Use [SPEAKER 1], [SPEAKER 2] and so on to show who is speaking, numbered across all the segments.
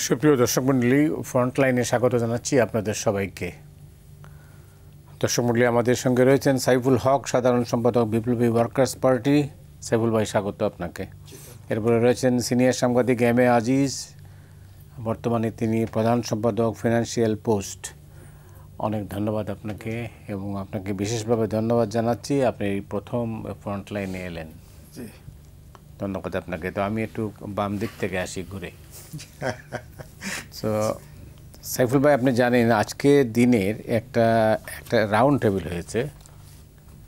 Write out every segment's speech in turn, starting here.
[SPEAKER 1] সুপ্রিয় দর্শক মণ্ডলী, ফ্রন্টলাইনে স্বাগত জানাচ্ছি আপনাদের সবাইকে। দর্শক মণ্ডলী, আমাদের সঙ্গে রয়েছেন সাইফুল হক, সাধারণ সম্পাদক, বিপ্লবী ওয়ার্কার্স পার্টি। সাইফুল ভাই, স্বাগত আপনাকে। এরপরে রয়েছেন সিনিয়র সাংবাদিক এম.এ. আজিজ, বর্তমানে তিনি প্রধান সম্পাদক, ফিনান্সিয়াল পোস্ট। অনেক ধন্যবাদ আপনাকে, এবং আপনাকে বিশেষভাবে ধন্যবাদ জানাচ্ছি, আপনি এই প্রথম ফ্রন্টলাইনে এলেন। ধন্যবাদ আপনাকে। তো আমি একটু বাম দিক থেকে আসি ঘুরে। তো সাইফুল ভাই, আপনি জানেন আজকে দিনের একটা রাউন্ড টেবিল হয়েছে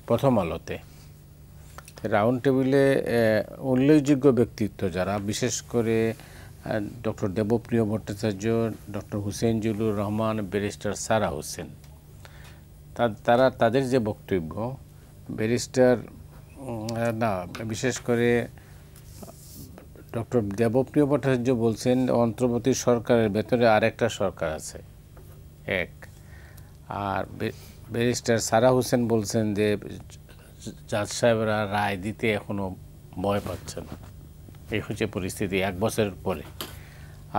[SPEAKER 1] প্রথম আলোতে। রাউন্ড টেবিলে উল্লেখযোগ্য ব্যক্তিত্ব যারা, বিশেষ করে doctor Debapriya Bhattacharya, doctor Hossain Zillur Rahman, barrister Sara Hossain, তাদের যে বক্তব্য, ব্যারিস্টার বিশেষ করে ডক্টর দেবপ্রিয় ভট্টাচার্য বলছেন অন্তর্বর্তী সরকারের ভেতরে আরেকটা সরকার আছে এক, আর ব্যারিস্টার সারা হোসেন বলছেন যে জাজ সাহেবরা রায় দিতে এখনও ভয় পাচ্ছেন। এই হচ্ছে পরিস্থিতি 1 বছর পরে।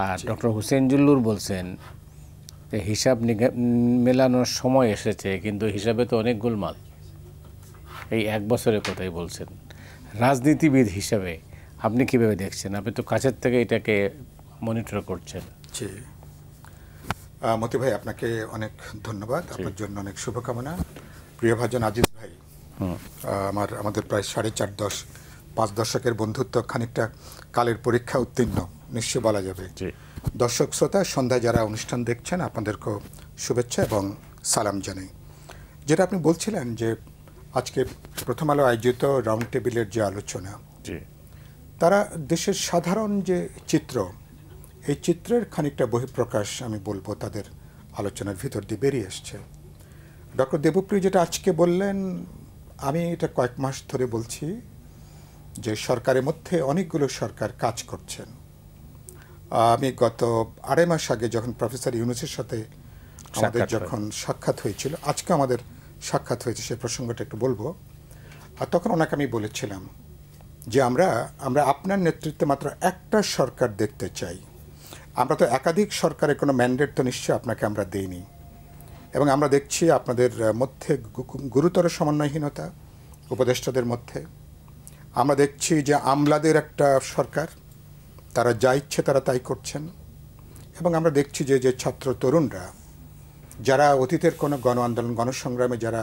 [SPEAKER 1] আর ডক্টর হুসেন জিল্লুর বলছেন যে হিসাব মেলানোর সময় এসেছে, কিন্তু হিসাবে তো অনেক গোলমাল। এই 1 বছরের কথাই বলছেন। রাজনীতিবিদ হিসাবে আপনি কীভাবে দেখছেন? আপনি তো কাছের থেকে এটাকে মনিটর করছেন।
[SPEAKER 2] জি, মতি ভাই, আপনাকে অনেক ধন্যবাদ। আপনার জন্য অনেক শুভকামনা। প্রিয় ভাজন আজিজ ভাই, আমাদের প্রায় 4.5 দশকের বন্ধুত্ব খানিকটা কালের পরীক্ষা উত্তীর্ণ নিশ্চয় বলা যাবে। দর্শক শ্রোতা, সন্ধ্যায় যারা অনুষ্ঠান দেখছেন, আপনাদেরকেও শুভেচ্ছা এবং সালাম জানাই। যেটা আপনি বলছিলেন যে আজকে প্রথম আলো আয়োজিত রাউন্ড টেবিলের যে আলোচনা, তারা দেশের সাধারণ যে চিত্র, এই চিত্রের খানিকটা বহিঃপ্রকাশ আমি বলবো তাদের আলোচনার ভিতর দিয়ে বেরিয়ে এসছে। ডক্টর দেবপ্রিয় যেটা আজকে বললেন, আমি এটা কয়েক মাস ধরে বলছি যে সরকারের মধ্যে অনেকগুলো সরকার কাজ করছেন। আমি গত 2.5 মাস আগে যখন প্রফেসর ইউনূসের সাথে আমাদের যখন সাক্ষাৎ হয়েছিল, আজকে আমাদের সাক্ষাৎ হয়েছে, সে প্রসঙ্গটা একটু বলবো। আর তখন ওনাকে আমি বলেছিলাম যে আমরা আপনার নেতৃত্বে মাত্র একটা সরকার দেখতে চাই। আমরা তো একাধিক সরকারের কোনো ম্যান্ডেট তো নিশ্চয়ই আপনাকে আমরা দেইনি, এবং আমরা দেখছি আপনাদের মধ্যে গুরুতর সমন্বয়হীনতা উপদেষ্টাদের মধ্যে। আমরা দেখছি যে আমলাদের একটা সরকার, তারা যা ইচ্ছে তারা তাই করছেন। এবং আমরা দেখছি যে ছাত্র তরুণরা যারা অতীতের কোনো গণ আন্দোলন, গণসংগ্রামে যারা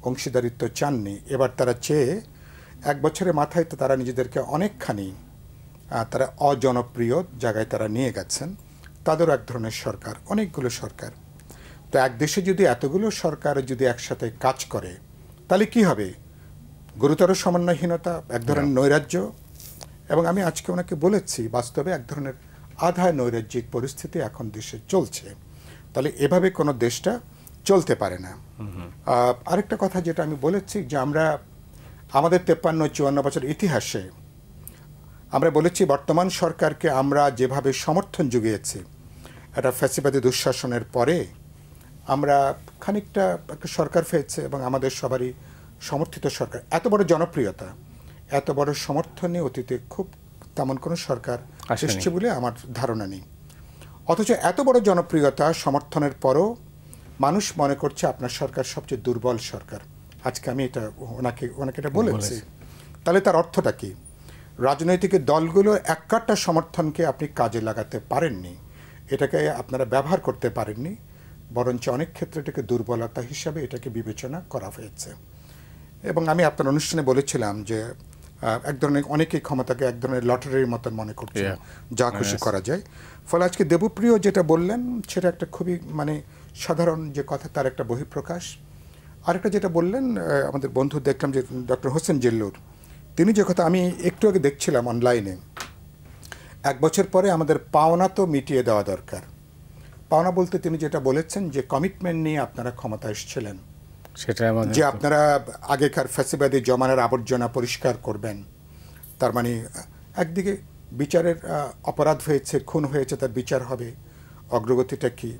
[SPEAKER 2] অংশীদারিত্ব চাননি, এবার তারা চেয়ে 1 বছরের মাথায় তো তারা নিজেদেরকে অনেকখানি তারা অজনপ্রিয় জায়গায় তারা নিয়ে গেছেন। তাদেরও এক ধরনের সরকার, অনেকগুলো সরকার। তো এক দেশে যদি এতগুলো সরকার যদি একসাথে কাজ করে, তাহলে কি হবে? গুরুতর সমন্বয়হীনতা, এক ধরনের নৈরাজ্য। এবং আমি আজকে ওনাকে বলেছি, বাস্তবে এক ধরনের আধা নৈরাজ্যিক পরিস্থিতি এখন দেশে চলছে। তাহলে এভাবে কোনো দেশটা চলতে পারে না। আরেকটা কথা যেটা আমি বলেছি, যে আমরা আমাদের 53-54 বছর ইতিহাসে আমরা বলেছি বর্তমান সরকারকে আমরা যেভাবে সমর্থন জুগিয়েছি, একটা ফ্যাসিবাদী দুঃশাসনের পরে আমরা খানিকটা একটা সরকার পেয়েছে, এবং আমাদের সবারই সমর্থিত সরকার। এত বড় জনপ্রিয়তা, এত বড় সমর্থনে অতীতে খুব তেমন কোনো সরকার এসছে বলে আমার ধারণা নেই। অথচ এত বড় জনপ্রিয়তা সমর্থনের পরও মানুষ মনে করছে আপনার সরকার সবচেয়ে দুর্বল সরকার। আজকে আমি এটা ওনাকে এটা বলেছি। তাহলে তার অর্থটা কি? রাজনৈতিক দলগুলোর একটা সমর্থনকে আপনি কাজে লাগাতে পারেননি, এটাকে আপনারা ব্যবহার করতে পারেননি, বরঞ্চ অনেক ক্ষেত্রে এটাকে দুর্বলতা হিসাবে এটাকে বিবেচনা করা হয়েছে। এবং আমি আপনার অনুষ্ঠানে বলেছিলাম যে এক ধরনের অনেকেই ক্ষমতাকে এক ধরনের লটারির মতন মনে করছে, যা খুশি করা যায়। ফলে আজকে দেবপ্রিয় যেটা বললেন সেটা একটা খুবই সাধারণ যে কথা, তার একটা বহিঃপ্রকাশ। আরেকটা যেটা বললেন, আমাদের বন্ধু দেখলাম যে ডক্টর হোসেন জিল্লুর, তিনি যে কথা আমি একটু আগে দেখছিলাম অনলাইনে, 1 বছর পরে আমাদের পাওনা তো মিটিয়ে দেওয়া দরকার। পাওনা বলতে তিনি যেটা বলেছেন যে কমিটমেন্ট নিয়ে আপনারা ক্ষমতা এসেছিলেন, সেটা যে আপনারা আগেকার ফ্যাসিবাদী জমানার আবর্জনা পরিষ্কার করবেন। তার মানে একদিকে বিচারের অপরাধ হয়েছে, খুন হয়েছে, তার বিচার হবে। অগ্রগতিটা কি?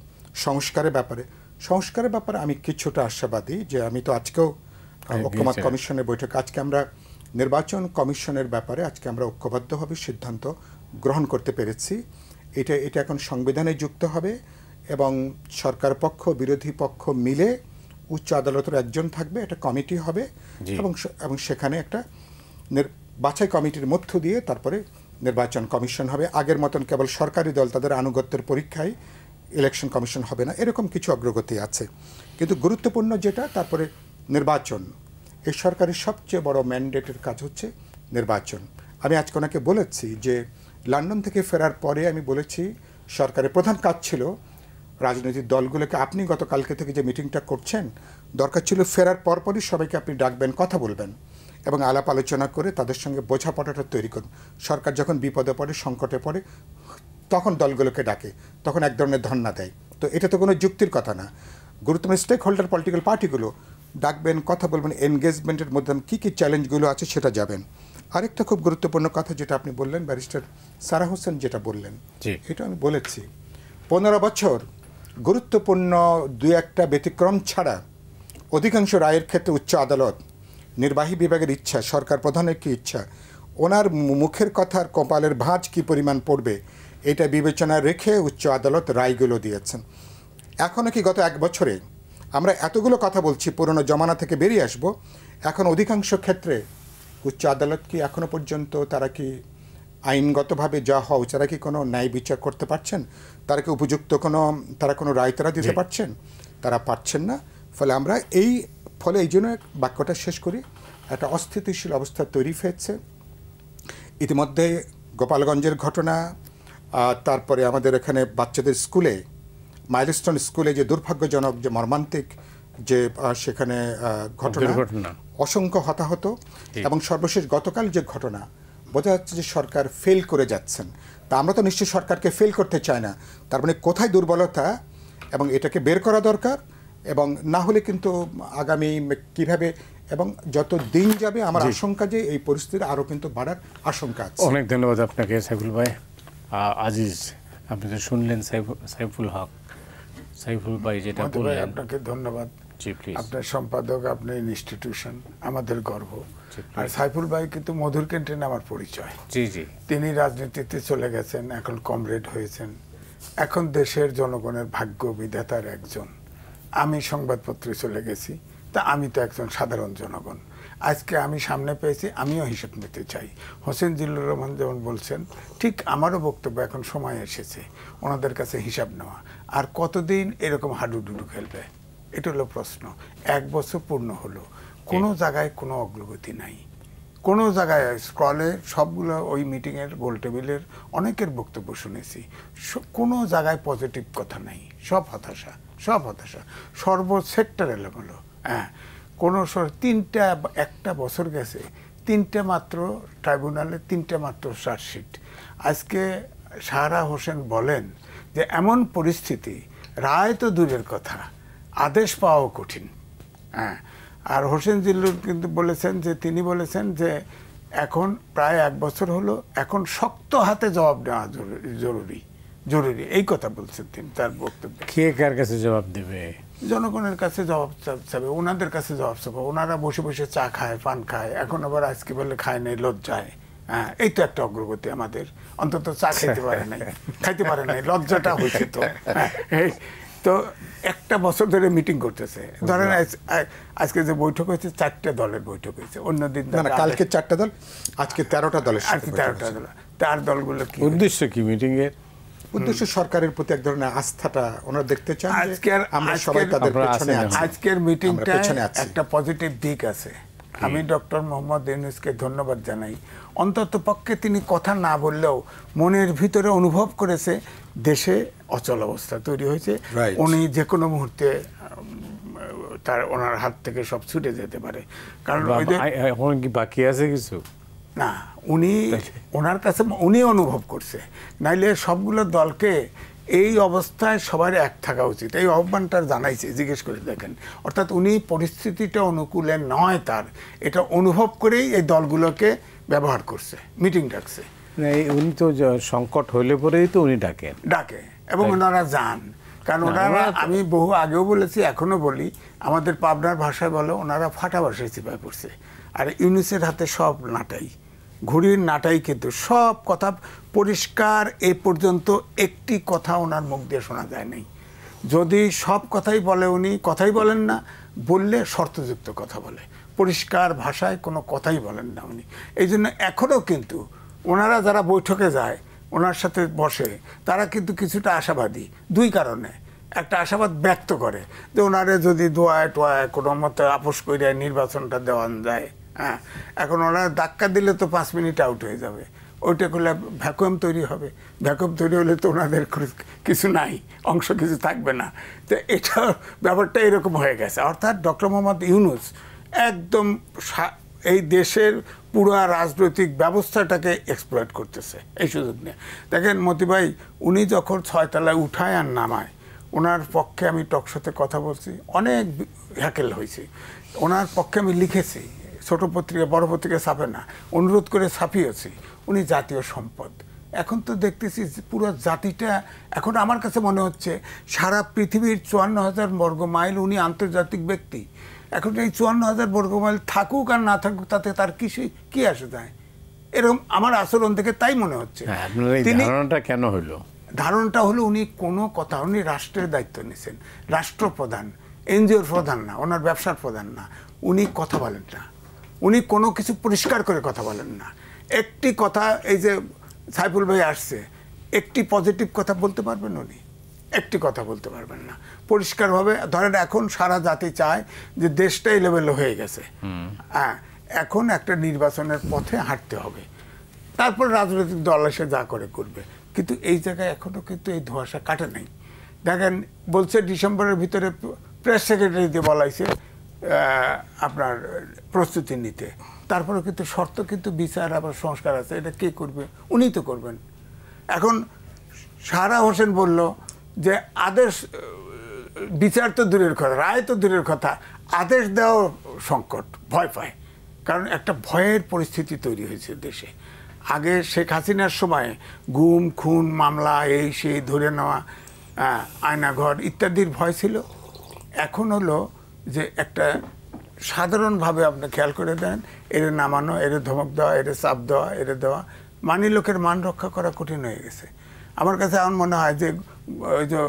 [SPEAKER 2] সংস্কারের ব্যাপারে আমি কিছুটা আশাবাদী, যে আমি তো আজকেও ঐক্যমত কমিশনের বৈঠক, আজকে আমরা নির্বাচন কমিশনের ব্যাপারে আজকে আমরা ঐক্যবদ্ধভাবে সিদ্ধান্ত গ্রহণ করতে পেরেছি। এটা এখন সংবিধানে যুক্ত হবে এবং সরকার পক্ষ বিরোধী পক্ষ মিলে উচ্চ আদালতের একজন থাকবে, একটা কমিটি হবে এবং সেখানে একটা বাছাই কমিটির মধ্য দিয়ে তারপরে নির্বাচন কমিশন হবে। আগের মতন কেবল সরকারি দল তাদের আনুগত্যের পরীক্ষায় ইলেকশন কমিশন হবে না, এরকম কিছু অগ্রগতি আছে। কিন্তু গুরুত্বপূর্ণ যেটা তারপরে নির্বাচন, এই সরকারের সবচেয়ে বড় ম্যান্ডেটের কাজ হচ্ছে নির্বাচন। আমি আজকে ওনাকে বলেছি যে লন্ডন থেকে ফেরার পরে আমি বলেছি সরকারের প্রধান কাজ ছিল রাজনৈতিক দলগুলোকে, আপনি গতকালকে থেকে যে মিটিংটা করছেন দরকার ছিল ফেরার পরপরই সবাইকে আপনি ডাকবেন, কথা বলবেন এবং আলাপ আলোচনা করে তাদের সঙ্গে বোঝাপড়াটা তৈরি করুন। সরকার যখন বিপদে পড়ে সংকটে পড়ে তখন দলগুলোকে ডাকে, তখন এক ধরনের ধর্ণা দেয়। তো এটা তো কোনো যুক্তির কথা না। গুরুত্বপূর্ণ স্টেক হোল্ডার পলিটিক্যাল পার্টিগুলো ডাকবেন, কথা বলবেন, এনগেজমেন্টের মধ্যে কী কী চ্যালেঞ্জগুলো আছে সেটা যাবেন। আরেকটা খুব গুরুত্বপূর্ণ কথা যেটা আপনি বললেন, ব্যারিস্টার সারা হোসেন যেটা বললেন, এটা আমি বলেছি 15 বছর গুরুত্বপূর্ণ দু একটা ব্যতিক্রম ছাড়া অধিকাংশ রায়ের ক্ষেত্রে উচ্চ আদালত, নির্বাহী বিভাগের ইচ্ছা, সরকার প্রধানের কী ইচ্ছা, ওনার মুখের কথার কপালের ভাঁজ কী পরিমাণ পড়বে এটা বিবেচনায় রেখে উচ্চ আদালত রায়গুলো দিয়েছেন। এখনও কি গত 1 বছরে আমরা এতগুলো কথা বলছি, পুরনো জমানা থেকে বেরিয়ে আসব, এখন অধিকাংশ ক্ষেত্রে উচ্চ আদালত কি এখনও পর্যন্ত তারা কি আইনগতভাবে যা হওয়া তারা কি কোনো ন্যায় বিচার করতে পারছেন? তারা কি উপযুক্ত তারা কোনো রায় তারা দিতে পারছেন? তারা পারছেন না। ফলে আমরা এই জন্য বাক্যটা শেষ করি, একটা অস্থিতিশীল অবস্থা তৈরি হয়েছে। ইতিমধ্যে গোপালগঞ্জের ঘটনা, তারপরে আমাদের এখানে বাচ্চাদের স্কুলে মাইলস্টোন স্কুলে যে দুর্ভাগ্যজনক যে মর্মান্তিক যে সেখানে ঘটনা, অসংখ্য হতাহত এবং সর্বশেষ গতকাল যে ঘটনা, বোঝা যাচ্ছে যে সরকার ফেল করে যাচ্ছেন। তা আমরা তো নিশ্চয়ই সরকারকে ফেল করতে চাই না, তার মানে কোথায় দুর্বলতা এবং এটাকে বের করা দরকার। এবং না হলে কিন্তু আগামী কিভাবে এবং যত দিন যাবে আমার আশঙ্কা যে এই পরিস্থিতি আরও কিন্তু বাড়ার আশঙ্কা আছে।
[SPEAKER 1] অনেক ধন্যবাদ আপনাকে সাইফুল ভাই। আজিজ, আপনি তো শুনলেন সাইফুল হক, সাইফুল ভাই যেটা বললেন।
[SPEAKER 3] আপনাকে ধন্যবাদ। আপনার সম্পাদক, আপনার ইনস্টিটিউশন আমাদের গর্ব। আর সাইফুল ভাই কিন্তু মধুর ক্যান্টিনে আমার পরিচয়। তিনি রাজনীতিতে চলে গেছেন, এখন কমরেড হয়েছেন, এখন দেশের জনগণের ভাগ্য বিধাতার একজন। আমি সংবাদপত্রে চলে গেছি, তা আমি তো একজন সাধারণ জনগণ। আজকে আমি সামনে পেয়েছি, আমিও হিসাব নিতে চাই। হোসেন জিল্লুর রহমান যেমন বলছেন, ঠিক আমারও বক্তব্য এখন সময় এসেছে ওনাদের কাছে হিসাব নেওয়া। আর কতদিন এরকম হাডুডুডু খেলবে, এটা হলো প্রশ্ন। 1 বছর পূর্ণ হলো, কোনো জায়গায় কোনো অগ্রগতি নাই, কোনো জায়গায় স্ক্রলে সবগুলো ওই মিটিংয়ের গোল টেবিলের অনেকের বক্তব্য শুনেছি, কোনো জায়গায় পজিটিভ কথা নাই, সব হতাশা, সব হতাশা, সর্বসেক্টর এলোমেলো। হ্যাঁ, কোনো একটা বছর গেছে, 3টে মাত্র ট্রাইব্যুনালে, 3টে মাত্র চার্জশিট। আজকে সারা হোসেন বলেন যে এমন পরিস্থিতি, রায় তো দূরের কথা, আদেশ পাওয়াও কঠিন। হ্যাঁ, আর হোসেন জিল্লুর কিন্তু বলেছেন যে, তিনি বলেছেন যে এখন প্রায় 1 বছর হলো, এখন শক্ত হাতে জবাব নেওয়া জরুরি, এই কথা বলছেন তিনি তার বক্তব্যে।
[SPEAKER 1] কে কার কাছে জবাব দেবে?
[SPEAKER 3] জনগণের কাছে জবাব চাবে, ওনাদের কাছে জবাব চাবে। ওনারা বসে বসে চা খায়, পান খায়, এখন আবার আজকে বলে খায় নাই, লজ্জায়। হ্যাঁ, এই তো একটা অগ্রগতি আমাদের, অন্তত চা খাইতে পারে নাই, লজ্জাটা হয়েছে। তো তো 1টা বছর ধরে মিটিং করতেছে। ধরেন আজকে যে বৈঠক হয়েছে, 4টে দলের বৈঠক হয়েছে, অন্যদিন
[SPEAKER 2] কালকে 4টা দল, আজকে 13টা দলের,
[SPEAKER 3] আজকে 13টা দল। তার দলগুলো কি
[SPEAKER 1] উদ্দেশ্য, কি মিটিং এর
[SPEAKER 2] উদ্দেশ্য? সরকারের প্রতি এক ধরনের আস্থাটা ওনারা দেখতে চান। আমরা সবাই তাদের পেছনে আছি।
[SPEAKER 3] আজকের মিটিংটা একটা পজিটিভ দিক আছে। আমি ডক্টর মোহাম্মদ ইউনূসকে ধন্যবাদ জানাই। অন্তত পক্ষে তিনি কথা না বললেও মনের ভিতরে অনুভব করেছে দেশে অচল অবস্থা তৈরি হয়েছে, উনি যে কোনো মুহূর্তে ওনার হাত থেকে সব ছুটে যেতে পারে। কারণ
[SPEAKER 1] এখন কি বাকি আছে কিছু
[SPEAKER 3] না, ওনার কাছে উনি অনুভব করছে। নাইলে সবগুলো দলকে এই অবস্থায় সবার এক থাকা উচিত, এই আহ্বানটা জানাইছে, জিজ্ঞেস করে দেখেন। অর্থাৎ উনি পরিস্থিতিটা অনুকূলে নয় তার, এটা অনুভব করেই এই দলগুলোকে ব্যবহার করছে, মিটিং ডাকছে।
[SPEAKER 1] উনি তো সংকট হলে পরেই তো উনি ডাকে
[SPEAKER 3] এবং ওনারা যান। কারণ ওনারা, আমি বহু আগেও বলেছি, এখনো বলি, আমাদের পাবনার ভাষায় বলে ওনারা ফাটা ভাষায় চিপায় পড়ছে। আর ইউনূসের হাতে সব নাটাই, ঘুড়ির নাটাই কিন্তু সব কথা পরিষ্কার। এই পর্যন্ত একটি কথা ওনার মুখ দিয়ে শোনা যায় নাই। যদি সব কথাই বলে উনি কথাই বলেন না, বললে শর্তযুক্ত কথা বলে, পরিষ্কার ভাষায় কোনো কথাই বলেন না উনি। এই জন্য এখনও কিন্তু ওনারা যারা বৈঠকে যায় ওনার সাথে বসে তারা কিন্তু কিছুটা আশাবাদী দুই কারণে। একটা আশাবাদ ব্যক্ত করে যে ওনারে যদি দোয়ায় টোয়ায় কোনো মতো আপোষ করে নির্বাচনটা দেওয়া যায়, হ্যাঁ, এখন ওনারা ধাক্কা দিলে তো 5 মিনিট আউট হয়ে যাবে, ওইটা করলে ভ্যাকুয়াম তৈরি হবে, ভ্যাকুয়াম তৈরি হলে তো ওনাদের কিছু নাই, অংশ কিছু থাকবে না। তো এটা ব্যাপারটা এরকম হয়ে গেছে। অর্থাৎ ডক্টর মোহাম্মদ ইউনূস একদম এই দেশের পুরো রাজনৈতিক ব্যবস্থাটাকে এক্সপ্লয়েট করতেছে এই সুযোগ নিয়ে। দেখেন মতি ভাই, উনি যখন 6 তলায় উঠায় আর নামায়, ওনার পক্ষে আমি টকশোতে কথা বলছি, অনেক হ্যাকেল হয়েছে, ওনার পক্ষে আমি লিখেছি, ছোট পত্রিকা বড় পত্রিকা ছাপে না, অনুরোধ করে ছাপিয়েছি। উনি জাতীয় সম্পদ। এখন তো দেখতেছি পুরো জাতিটা, এখন আমার কাছে মনে হচ্ছে সারা পৃথিবীর 54,000 বর্গ মাইল উনি আন্তর্জাতিক ব্যক্তি। এখন এই 54,000 বর্গ মাইল থাকুক আর না থাকুক তাতে তার কি আসে যায়, এরকম আমার আচরণ থেকে তাই মনে হচ্ছে।
[SPEAKER 1] ধারণাটা কেন হলো?
[SPEAKER 3] ধারণাটা হলো উনি কোনো কথা, উনি রাষ্ট্রের দায়িত্ব নিয়েছেন, রাষ্ট্রপ্রধান, এনজিওর প্রধান না, ওনার ব্যবসার প্রধান না, উনি কথা বলেন না, উনি কোনো কিছু পরিষ্কার করে কথা বলেন না। একটি কথা, এই যে সাইফুল ভাই আসছে, একটি পজিটিভ কথা বলতে পারবেন উনি? একটি কথা বলতে পারবেন না পরিষ্কারভাবে। ধরেন এখন সারা জাতি চায় যে দেশটা এলোমেলো হয়ে গেছে, হ্যাঁ, এখন একটা নির্বাচনের পথে হাঁটতে হবে, তারপর রাজনৈতিক দল এসে যা করে করবে। কিন্তু এই জায়গায় এখনও কিন্তু এই ধোঁয়াশা কাটে নাই। দেখেন বলছে ডিসেম্বরের ভিতরে প্রেস সেক্রেটারিতে বলাইছে আপনার প্রস্তুতি নিতে, তারপরে কিন্তু শর্ত কিন্তু বিচার আবার সংস্কার আছে, এটা কে করবে? উনি তো করবেন। এখন সারা হোসেন বলল যে আদেশ, বিচার তো দূরের কথা, রায় তো দূরের কথা, আদেশ দেওয়া সংকট, ভয় পায়। কারণ একটা ভয়ের পরিস্থিতি তৈরি হয়েছে দেশে। আগে শেখ হাসিনার সময় গুম খুন মামলা এই সেই ধরে নেওয়া, আয়নাঘর ইত্যাদির ভয় ছিল। এখন হলো যে একটা সাধারণভাবে আপনি খেয়াল করে দেন, এর নামানো, এর ধমক দেওয়া, এর চাপ দেওয়া, এর দেওয়া, মানে লোকের মান রক্ষা করা কঠিন হয়ে গেছে। আমার কাছে এমন মনে হয় যে ওই যে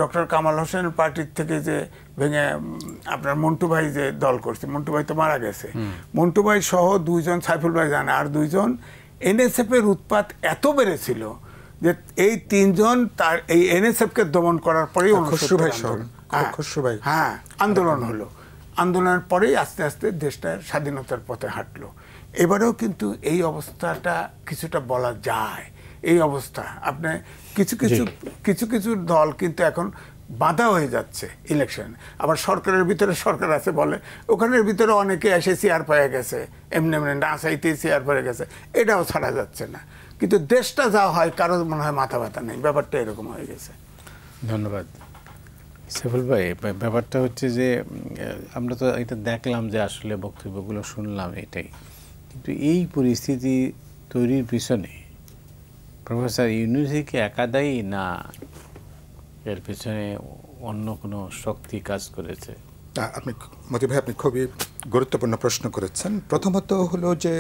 [SPEAKER 3] ডক্টর কামাল হোসেনের পার্টির থেকে যে ভেঙে আপনার মন্টু ভাই যে দল করছে, মন্টু ভাই তো মারা গেছে, মন্টু ভাই সহ 2 জন, সাইফুল ভাই জানে, আর 2 জন, এনএসএফের উৎপাত এত বেড়েছিল যে এই 3 জন তার এই এনএসএফকে দমন করার পরেই হ্যাঁ আন্দোলন হলো। আন্দোলনের পরেই আস্তে আস্তে দেশটা স্বাধীনতার পথে হাঁটলো। এবারেও কিন্তু এই অবস্থাটা কিছুটা বলা যায়। এই অবস্থা আপনি কিছু কিছু দল কিন্তু এখন বাধা হয়ে যাচ্ছে ইলেকশন। আবার সরকারের ভিতরে সরকার আছে বলে, ওখানের ভিতরে অনেকে এসে চেয়ার পেয়ে গেছে, এমনি এমনি না চাইতেই চেয়ার পেয়ে গেছে, এটাও ছাড়া যাচ্ছে না। কিন্তু দেশটা যা হয় কারোর মনে হয় মাথা ব্যথা নেই, ব্যাপারটা এরকম হয়ে গেছে।
[SPEAKER 1] ধন্যবাদ সাইফুল ভাই। ব্যাপারটা হচ্ছে যে আমরা তো এটা দেখলাম যে আসলে বক্তব্যগুলো শুনলাম এটাই, কিন্তু এই পরিস্থিতি তৈরির পিছনে প্রফেসর ইউনূসই কি একা দায়ী, না এর পিছনে অন্য কোনো শক্তি কাজ করেছে?
[SPEAKER 2] আপনি মতি ভাই, আপনি খুবই গুরুত্বপূর্ণ প্রশ্ন করেছেন। প্রথমত হলো যে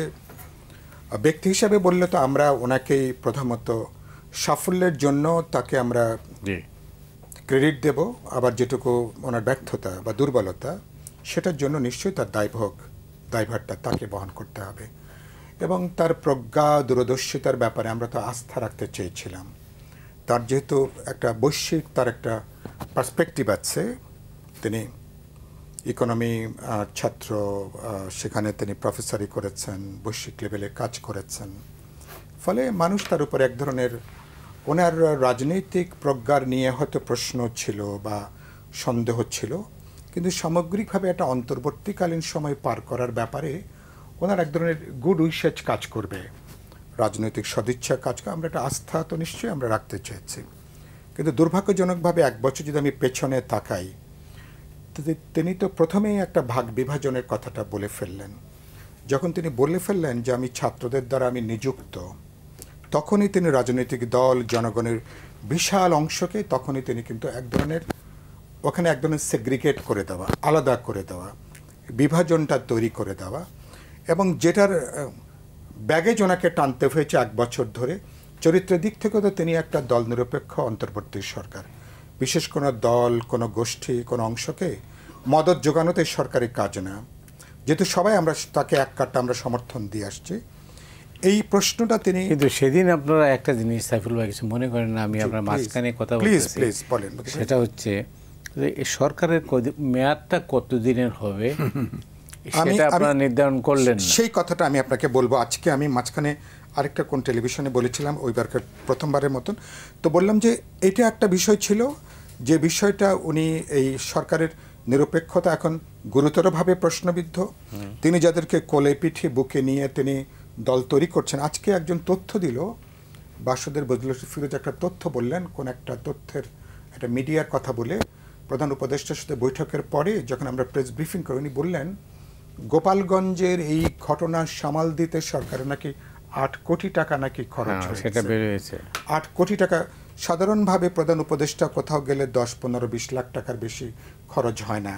[SPEAKER 2] ব্যক্তি হিসাবে বললে তো আমরা ওনাকেই প্রথমত সাফল্যের জন্য তাকে আমরা ক্রেডিট দেব, আবার যেটুকু ওনার ব্যর্থতা বা দুর্বলতা সেটার জন্য নিশ্চয়ই তার দায়ভারটা তাকে বহন করতে হবে। এবং তার প্রজ্ঞা দূরদর্শিতার ব্যাপারে আমরা তো আস্থা রাখতে চেয়েছিলাম। তার যেহেতু একটা বৈশ্বিক তার একটা পার্সপেক্টিভ আছে, তিনি ইকোনমি ছাত্র, সেখানে তিনি প্রফেসরি করেছেন, বৈশ্বিক লেভেলে কাজ করেছেন, ফলে মানুষ তার উপর এক ধরনের ওনার রাজনৈতিক প্রজ্ঞার নিয়ে হয়তো প্রশ্ন ছিল বা সন্দেহ ছিল, কিন্তু সামগ্রিকভাবে একটা অন্তর্বর্তীকালীন সময় পার করার ব্যাপারে ওনার এক ধরনের গুড উইশেজ কাজ করবে, রাজনৈতিক সদিচ্ছা কাজ করবে, আমরা একটা আস্থা তো নিশ্চয়ই আমরা রাখতে চেয়েছি। কিন্তু দুর্ভাগ্যজনকভাবে 1 বছর যদি আমি পেছনে তাকাই, তিনি তো প্রথমেই একটা ভাগ বিভাজনের কথাটা বলে ফেললেন। যখন তিনি বলে ফেললেন যে আমি ছাত্রদের দ্বারা আমি নিযুক্ত, তখনই তিনি রাজনৈতিক দল, জনগণের বিশাল অংশকে তখনই তিনি কিন্তু এক ধরনের ওখানে এক ধরনের সেগ্রিগেট করে দেওয়া, আলাদা করে দেওয়া, বিভাজনটা তৈরি করে দেওয়া, এবং যেটার ব্যাগেজ ওনাকে টানতে হয়েছে 1 বছর ধরে। চরিত্রের দিক থেকে তো তিনি একটা দল নিরপেক্ষ অন্তর্বর্তী সরকার, বিশেষ কোনো দল, কোনো গোষ্ঠী, কোনো অংশকে মদত যোগানোতে সরকারি কাজ না, যেহেতু সবাই আমরা তাকে এক কাটটা আমরা সমর্থন দিয়ে আসছি। এই প্রশ্নটা তিনি
[SPEAKER 1] কিন্তু সেদিন আপনারা একটা জিনিস সাইফুল ভাই কিছু মনে করেন না, আমি আপনার মাঝখানে কথা বলতেছি,
[SPEAKER 2] প্লিজ বলেন।
[SPEAKER 1] সেটা হচ্ছে যে এই সরকারের মেয়াদটা কতদিনের হবে সেটা আপনারা নির্ধারণ করলেন না।
[SPEAKER 2] সেই কথাটা আমি আপনাকে বলবো। আজকে আমি মাঝখানে আরেকটা কোন টেলিভিশনে বলেছিলাম ওইবারকার প্রথমবারের মতন, তো বললাম যে এটা একটা বিষয় ছিল, যে বিষয়টা উনি এই সরকারের নিরপেক্ষতা এখন গুরুতরভাবে প্রশ্নবিদ্ধ। তিনি যাদেরকে কোলে পিঠে বুকে নিয়ে তিনি দল তৈরি করছেন, আজকে একজন তথ্য দিল, বাসুদেব বজলুল ফিরোজ একটা তথ্য বললেন, কোন একটা তথ্যের একটা মিডিয়ার কথা বলে প্রধান উপদেষ্টার সাথে বৈঠকের পরে যখন আমরা প্রেস ব্রিফিং করি, উনি বললেন গোপালগঞ্জের এই ঘটনা সামাল দিতে সরকারের নাকি 8 কোটি টাকা নাকি খরচ হয়েছে।
[SPEAKER 1] সেটা বের হয়েছে
[SPEAKER 2] 8 কোটি টাকা। সাধারণভাবে প্রধান উপদেষ্টা কোথাও গেলে 10, 15, 20 লাখ টাকার বেশি খরচ হয় না,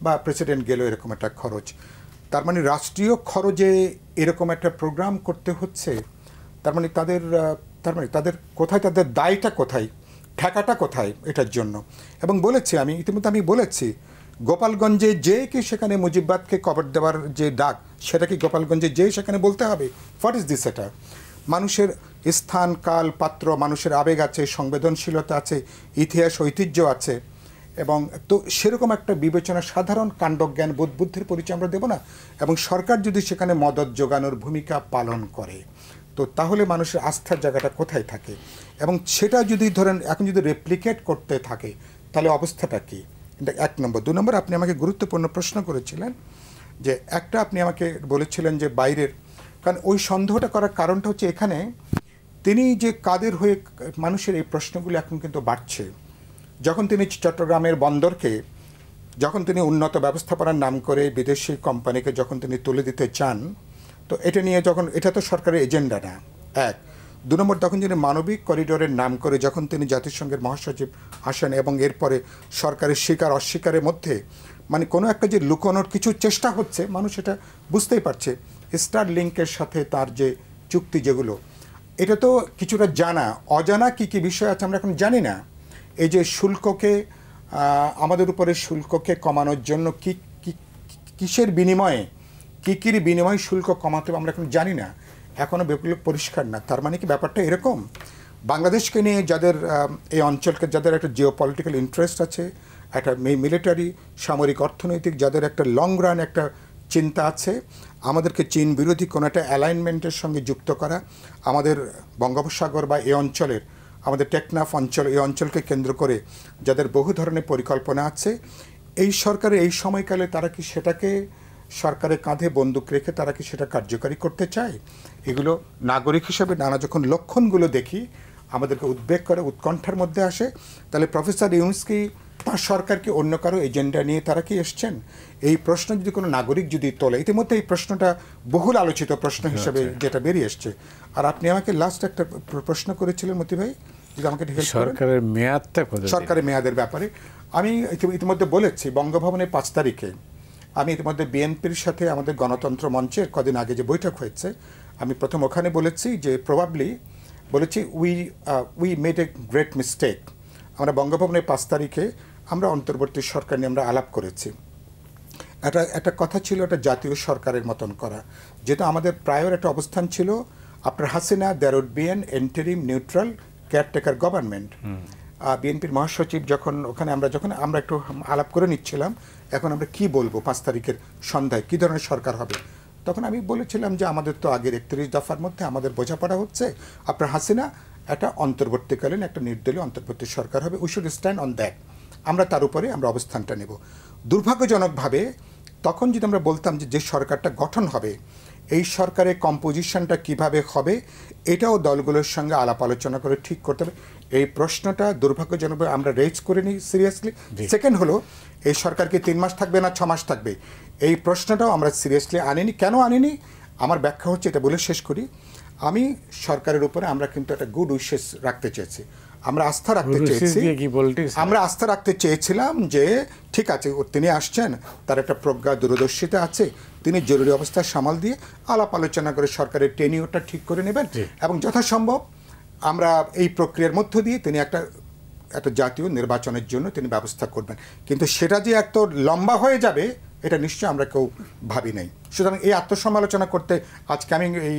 [SPEAKER 2] বা প্রেসিডেন্ট গেলেও এরকম একটা খরচ। তার মানে রাষ্ট্রীয় খরচে এরকম একটা প্রোগ্রাম করতে হচ্ছে, তার মানে তাদের কোথায়, তাদের দায়টা কোথায়, ঠেকাটা কোথায় এটার জন্য। এবং বলেছি আমি ইতিমধ্যে আমি বলেছি, গোপালগঞ্জে যে কি সেখানে মুজিববাদকে কবর দেওয়ার যে ডাক, সেটা কি গোপালগঞ্জে যে সেখানে বলতে হবে? What is this? এটা মানুষের স্থান, কাল, পাত্র, মানুষের আবেগ আছে, সংবেদনশীলতা আছে, ইতিহাস, ঐতিহ্য আছে, এবং তো সেরকম একটা বিবেচনা, সাধারণ কাণ্ডজ্ঞান, বোধবুদ্ধির পরিচয় আমরা দেব না। এবং সরকার যদি সেখানে মদত যোগানোর ভূমিকা পালন করে, তো তাহলে মানুষের আস্থার জায়গাটা কোথায় থাকে? এবং সেটা যদি ধরেন এখন যদি রেপ্লিকেট করতে থাকে, তাহলে অবস্থাটা কী? এটা 1 নম্বর। 2 নম্বর, আপনি আমাকে গুরুত্বপূর্ণ প্রশ্ন করেছিলেন, যে একটা আপনি আমাকে বলেছিলেন যে বাইরের, কারণ ওই সন্দেহটা করার কারণটা হচ্ছে এখানে তিনি যে কাদের হয়ে, মানুষের এই প্রশ্নগুলো এখন কিন্তু বাড়ছে। যখন তিনি চট্টগ্রামের বন্দরকে, যখন তিনি উন্নত ব্যবস্থাপনার নাম করে বিদেশি কোম্পানিকে যখন তিনি তুলে দিতে চান, তো এটা নিয়ে যখন, এটা তো সরকারের এজেন্ডা না, 1। 2 নম্বর, তখন তিনি মানবিক করিডোরের নাম করে যখন তিনি জাতিসংঘের মহাসচিব আসেন, এবং এরপরে সরকারের স্বীকার অস্বীকারের মধ্যে মানে কোনো একটা যে লুকানোর কিছু চেষ্টা হচ্ছে, মানুষ এটা বুঝতেই পারছে। স্টার লিঙ্কের সাথে তার যে চুক্তি, যেগুলো, এটা তো কিছুটা জানা, অজানা কি কি বিষয় আছে আমরা এখন জানি না। এই যে শুল্ককে, আমাদের উপরে শুল্ককে কমানোর জন্য কিসের বিনিময়ে, কির বিনিময়ে শুল্ক কমাতে হবে আমরা এখন জানি না, এখনও বেগুলো পরিষ্কার না। তার মানে কি ব্যাপারটা এরকম, বাংলাদেশকে নিয়ে যাদের, এই অঞ্চলকে যাদের একটা জিওপলিটিক্যাল ইন্টারেস্ট আছে, একটা মিলিটারি, সামরিক, অর্থনৈতিক, যাদের একটা লং রান একটা চিন্তা আছে, আমাদেরকে চীন বিরোধী কোনো একটা অ্যালাইনমেন্টের সঙ্গে যুক্ত করা, আমাদের বঙ্গোপসাগর বা এই অঞ্চলের, আমাদের টেকনাফ অঞ্চল, এই অঞ্চলকে কেন্দ্র করে যাদের বহু ধরনের পরিকল্পনা আছে, এই সরকারের এই সময়কালে তারা কি সেটাকে, সরকারের কাঁধে বন্দুক রেখে তারা কি সেটা কার্যকারী করতে চায়? এগুলো নাগরিক হিসেবে নানা যখন লক্ষণগুলো দেখি, আমাদেরকে উদ্বেগ করে, উৎকণ্ঠার মধ্যে আসে। তাহলে প্রফেসর ইউনূস কি, তার সরকার কি অন্য কারো এজেন্ডা নিয়ে তারা কি এসছেন? এই প্রশ্ন যদি কোনো নাগরিক যদি তোলে, ইতিমধ্যে এই প্রশ্নটা বহুল আলোচিত প্রশ্ন হিসেবে যেটা বেরিয়ে এসছে। আর আপনি আমাকে লাস্ট একটা প্রশ্ন করেছিলেন মতি ভাই, যদি আমাকে
[SPEAKER 1] সরকারের মেয়াদটা,
[SPEAKER 2] সরকারের মেয়াদের ব্যাপারে আমি ইতিমধ্যে বলেছি, বঙ্গভবনের 5 তারিখে আমি ইতিমধ্যে বিএনপির সাথে আমাদের গণতন্ত্র মঞ্চের কদিন আগে যে বৈঠক হয়েছে, আমি প্রথম ওখানে বলেছি যে প্রবাবলি বলেছি we made a great mistake. আমরা বঙ্গভবনের 5 তারিখে আমরা অন্তর্বর্তী সরকার নিয়ে আমরা আলাপ করেছি। একটা কথা ছিল, একটা জাতীয় সরকারের মতন করা, যেটা আমাদের প্রায়র একটা অবস্থান ছিল, আপনার Hasina, there would be an interim neutral caretaker government. বিএনপির মহাসচিব যখন ওখানে আমরা একটু আলাপ করে নিচ্ছিলাম, এখন আমরা কি বলবো 5 তারিখের সন্ধ্যায় কী ধরনের সরকার হবে, তখন আমি বলেছিলাম যে আমাদের তো আগের 31 দফার মধ্যে আমাদের বোঝাপড়া হচ্ছে, আপনার হাসিনা একটা অন্তর্বর্তীকালীন একটা নির্দলীয় অন্তর্বর্তী সরকার হবে, we should stand on that, আমরা তার উপরে আমরা অবস্থানটা নেব। দুর্ভাগ্যজনকভাবে তখন যদি আমরা বলতাম যে সরকারটা গঠন হবে, এই সরকারের কম্পোজিশনটা কিভাবে হবে, এটাও দলগুলোর সঙ্গে আলাপ আলোচনা করে ঠিক করতে হবে, এই প্রশ্নটা দুর্ভাগ্যজনকভাবে আমরা রেজ করে নিই সিরিয়াসলি। সেকেন্ড হলো, এই সরকার কি 3 মাস থাকবে না 6 মাস থাকবে, এই প্রশ্নটাও আমরা সিরিয়াসলি আনিনি। কেন আনিনি, আমার ব্যাখ্যা হচ্ছে, এটা বলে শেষ করি। আমি সরকারের উপরে আমরা কিন্তু একটা গুড উইশেস রাখতে চেয়েছি। আমরা আস্থা রাখতে চেয়েছি, আমরা আস্থা রাখতে চেয়েছিলাম যে ঠিক আছে তিনি আসছেন, তার একটা প্রজ্ঞা দূরদর্শিতা আছে, তিনি জরুরি অবস্থা সামাল দিয়ে আলাপ আলোচনা করে সরকারের টেনিওরটা ঠিক করে নেবেন এবং যথাসম্ভব আমরা এই প্রক্রিয়ার মধ্য দিয়ে তিনি একটা জাতীয় নির্বাচনের জন্য তিনি ব্যবস্থা করবেন। কিন্তু সেটা যে এত লম্বা হয়ে যাবে এটা নিশ্চয়ই আমরা কেউ ভাবি নাই। সুতরাং এই আত্মসমালোচনা করতে আজকে আমি এই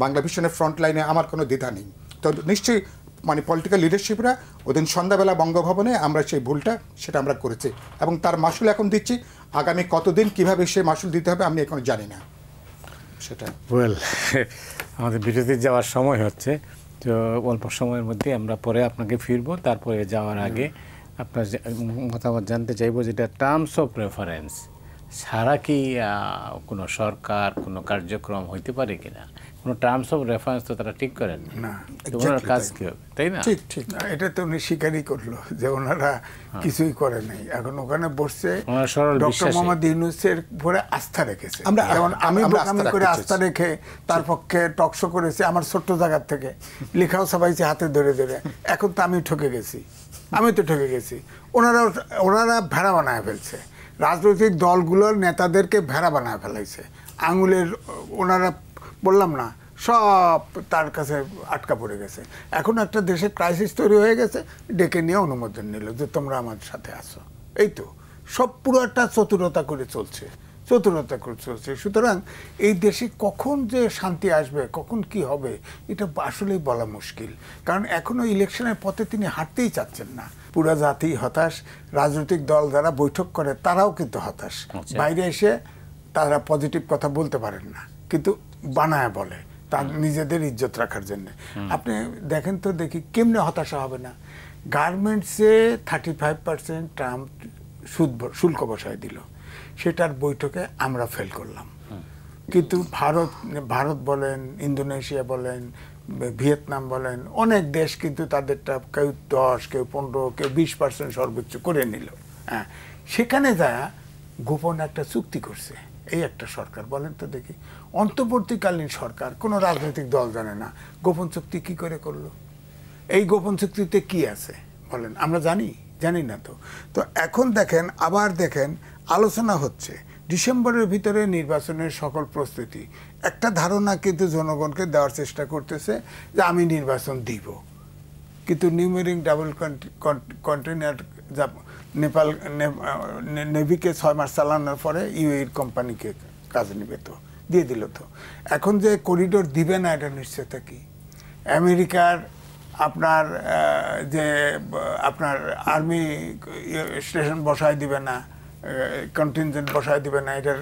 [SPEAKER 2] বাংলা ভিশনের ফ্রন্ট লাইনে আমার কোনো দ্বিধা নেই। তো নিশ্চয়ই মানে পলিটিক্যাল লিডারশিপরা ওদিন সন্ধ্যাবেলা বঙ্গভবনে আমরা সেই ভুলটা সেটা আমরা করেছি এবং তার মাসুল এখন দিচ্ছি। আগামী কতদিন কিভাবে সে মাসুল দিতে হবে আমি এখন জানি না সেটা।
[SPEAKER 1] ওয়েল, আমাদের বিরতি যাওয়ার সময় হচ্ছে, তো অল্প সময়ের মধ্যে আমরা পরে আপনাকে ফিরবো। তারপরে যাওয়ার আগে আপনার মতামত জানতে চাইবো, যেটা টার্মস অফ রেফারেন্স ছাড়া কি কোনো সরকার কোনো কার্যক্রম হইতে পারে কিনা? কোনো টার্মস অফ রেফারেন্স তো তারা ঠিক করেন
[SPEAKER 3] না,
[SPEAKER 1] ওনার কাজ কি হবে, তাই না?
[SPEAKER 3] ঠিক ঠিক, এটা তো উনি স্বীকারই করলো যে ওনারা কিছুই করে নাই। এখন ওখানে বসছে ডক্টর মোহাম্মদ ইউনূসের উপরে আস্থা রেখেছে। যেমন আমি বোকামি করে আস্থা রেখে তার পক্ষে টকশো করেছি আমার ছোট্ট জায়গার থেকে, লেখাও সবাইছে হাতে ধরে ধরে। এখন তো আমি ঠকে গেছি, ওনারা ভেড়া বানায় ফেলছে, রাজনৈতিক দলগুলোর নেতাদেরকে ভেড়া বানায় ফেলাইছে আঙুলের। ওনারা বললাম না সব তার কাছে আটকা পড়ে গেছে। এখন একটা দেশে ক্রাইসিস তৈরি হয়ে গেছে, ডেকে নিয়ে অনুমোদন নিল যে তোমরা আমার সাথে আসো। এই তো সব পুরো একটা চতুরতা করে চলছে। সুতরাং এই দেশে কখন যে শান্তি আসবে, কখন কি হবে, এটা আসলেই বলা মুশকিল। কারণ এখনো ইলেকশনের পথে তিনি হাঁটতেই চাচ্ছেন না। পুরা জাতি হতাশ, রাজনৈতিক দল যারা বৈঠক করে তারাও কিন্তু হতাশ। বাইরে এসে তারা পজিটিভ কথা বলতে পারেন না, কিন্তু বানায় বলে তার নিজেদের ইজ্জত রাখার জন্য। আপনি দেখেন তো দেখি কেমনে হতাশা হবে না। গার্মেন্টসে 35% ট্রাম্প শুল্ক বসায় দিল, সেটার বৈঠকে আমরা ফেল করলাম। কিন্তু ভারত বলেন, ইন্দোনেশিয়া বলেন, ভিয়েতনাম বলেন, অনেক দেশ কিন্তু তাদেরটা কেউ 10, কেউ 15, কেউ 20% সর্বোচ্চ করে নিল। হ্যাঁ, সেখানে যা গোপন একটা চুক্তি করছে এই একটা সরকার, বলেন তো দেখি। অন্তর্বর্তীকালীন সরকার, কোনো রাজনৈতিক দল জানে না গোপন চুক্তি কি করে করলো। এই গোপন চুক্তিতে কি আছে বলেন? আমরা জানি না তো। তো এখন দেখেন, আবার দেখেন আলোচনা হচ্ছে ডিসেম্বরের ভিতরে নির্বাচনের সকল প্রস্তুতি। একটা ধারণা কিন্তু জনগণকে দেওয়ার চেষ্টা করতেছে যে আমি নির্বাচন দিব, কিন্তু নিউমেরিং ডাবল কন্টেইনার নেপাল নেভিকে 6 মাস চালানোর পরে ইউএইর কোম্পানিকে কাজে নিবে, তো দিয়ে দিল। তো এখন যে করিডোর দিবে না এটা নিশ্চয়তা কি? আমেরিকার আপনার আর্মি স্টেশন বসায় দিবে না, কন্টিনজেন্ট বসায় দিবে না, এটার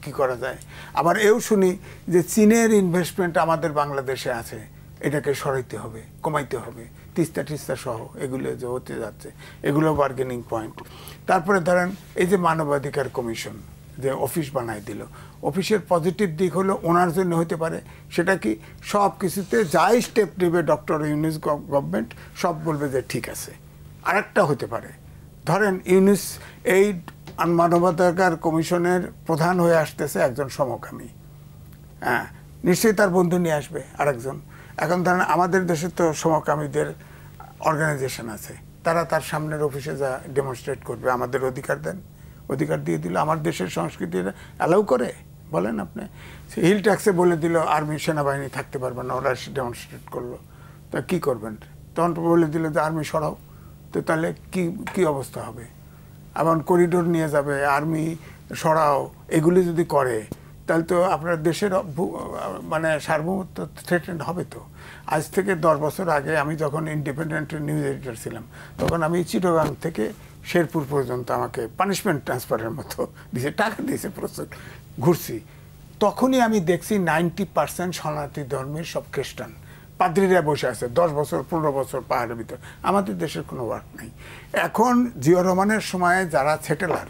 [SPEAKER 3] কি করা যায়? আবার এও শুনি যে চীনের ইনভেস্টমেন্ট আমাদের বাংলাদেশে আছে, এটাকে সরাইতে হবে, কমাইতে হবে, তিস্তা সহ এগুলো যে হতে যাচ্ছে, এগুলো বার্গেনিং পয়েন্ট। তারপরে ধরেন এই যে মানবাধিকার কমিশন যে অফিস বানায় দিল, অফিসের পজিটিভ দিক হলো ওনার জন্য হতে পারে, সেটা কি সব কিছুতে যাই স্টেপ নেবে ডক্টর ইউনূস গভর্নমেন্ট সব বলবে যে ঠিক আছে। আরেকটা হতে পারে, ধরেন ইউনূস এই মানবাধিকার কমিশনের প্রধান হয়ে আসতেছে একজন সমকামী, হ্যাঁ, নিশ্চয়ই তার বন্ধু নিয়ে আসবে আরেকজন। এখন ধরেন আমাদের দেশে তো সমকামীদের অর্গানাইজেশন আছে, তারা তার সামনের অফিসে যা ডেমনস্ট্রেট করবে, আমাদের অধিকার দেন, অধিকার দিয়ে দিল। আমার দেশের সংস্কৃতি অ্যালাউ করে বলেন আপনি? হিল ট্যাক্সে বলে দিল আর্মি সেনাবাহিনী থাকতে পারবে না, ওরা ডেমনস্ট্রেট করলো, তা কি করবেন? তখন বলে দিল যে আর্মি সরাও, তো তাহলে কি অবস্থা হবে? আবার করিডোর নিয়ে যাবে, আর্মি সরাও, এগুলি যদি করে তাহলে তো আপনার দেশের মানে সার্বভৌমত্ব থ্রেটেন্ড হবে। তো আজ থেকে 10 বছর আগে আমি যখন ইন্ডিপেন্ডেন্ট নিউজ এডিটর ছিলাম, তখন আমি চিটাগাং থেকে শেরপুর পর্যন্ত আমাকে পানিশমেন্ট ট্রান্সফারের মতো দিয়েছে, টাকা দিয়েছে, প্রচুর ঘুরছি। তখনই আমি দেখছি 90% সনাতনী ধর্মের সব খ্রিস্টান পাদ্রীরা বসে আছে 10 বছর 15 বছর পাহাড়ের ভিতর। আমাদের দেশের কোনো ওয়ার্ক নাই। এখন জিয়া রহমানের সময়ে যারা সেটেলার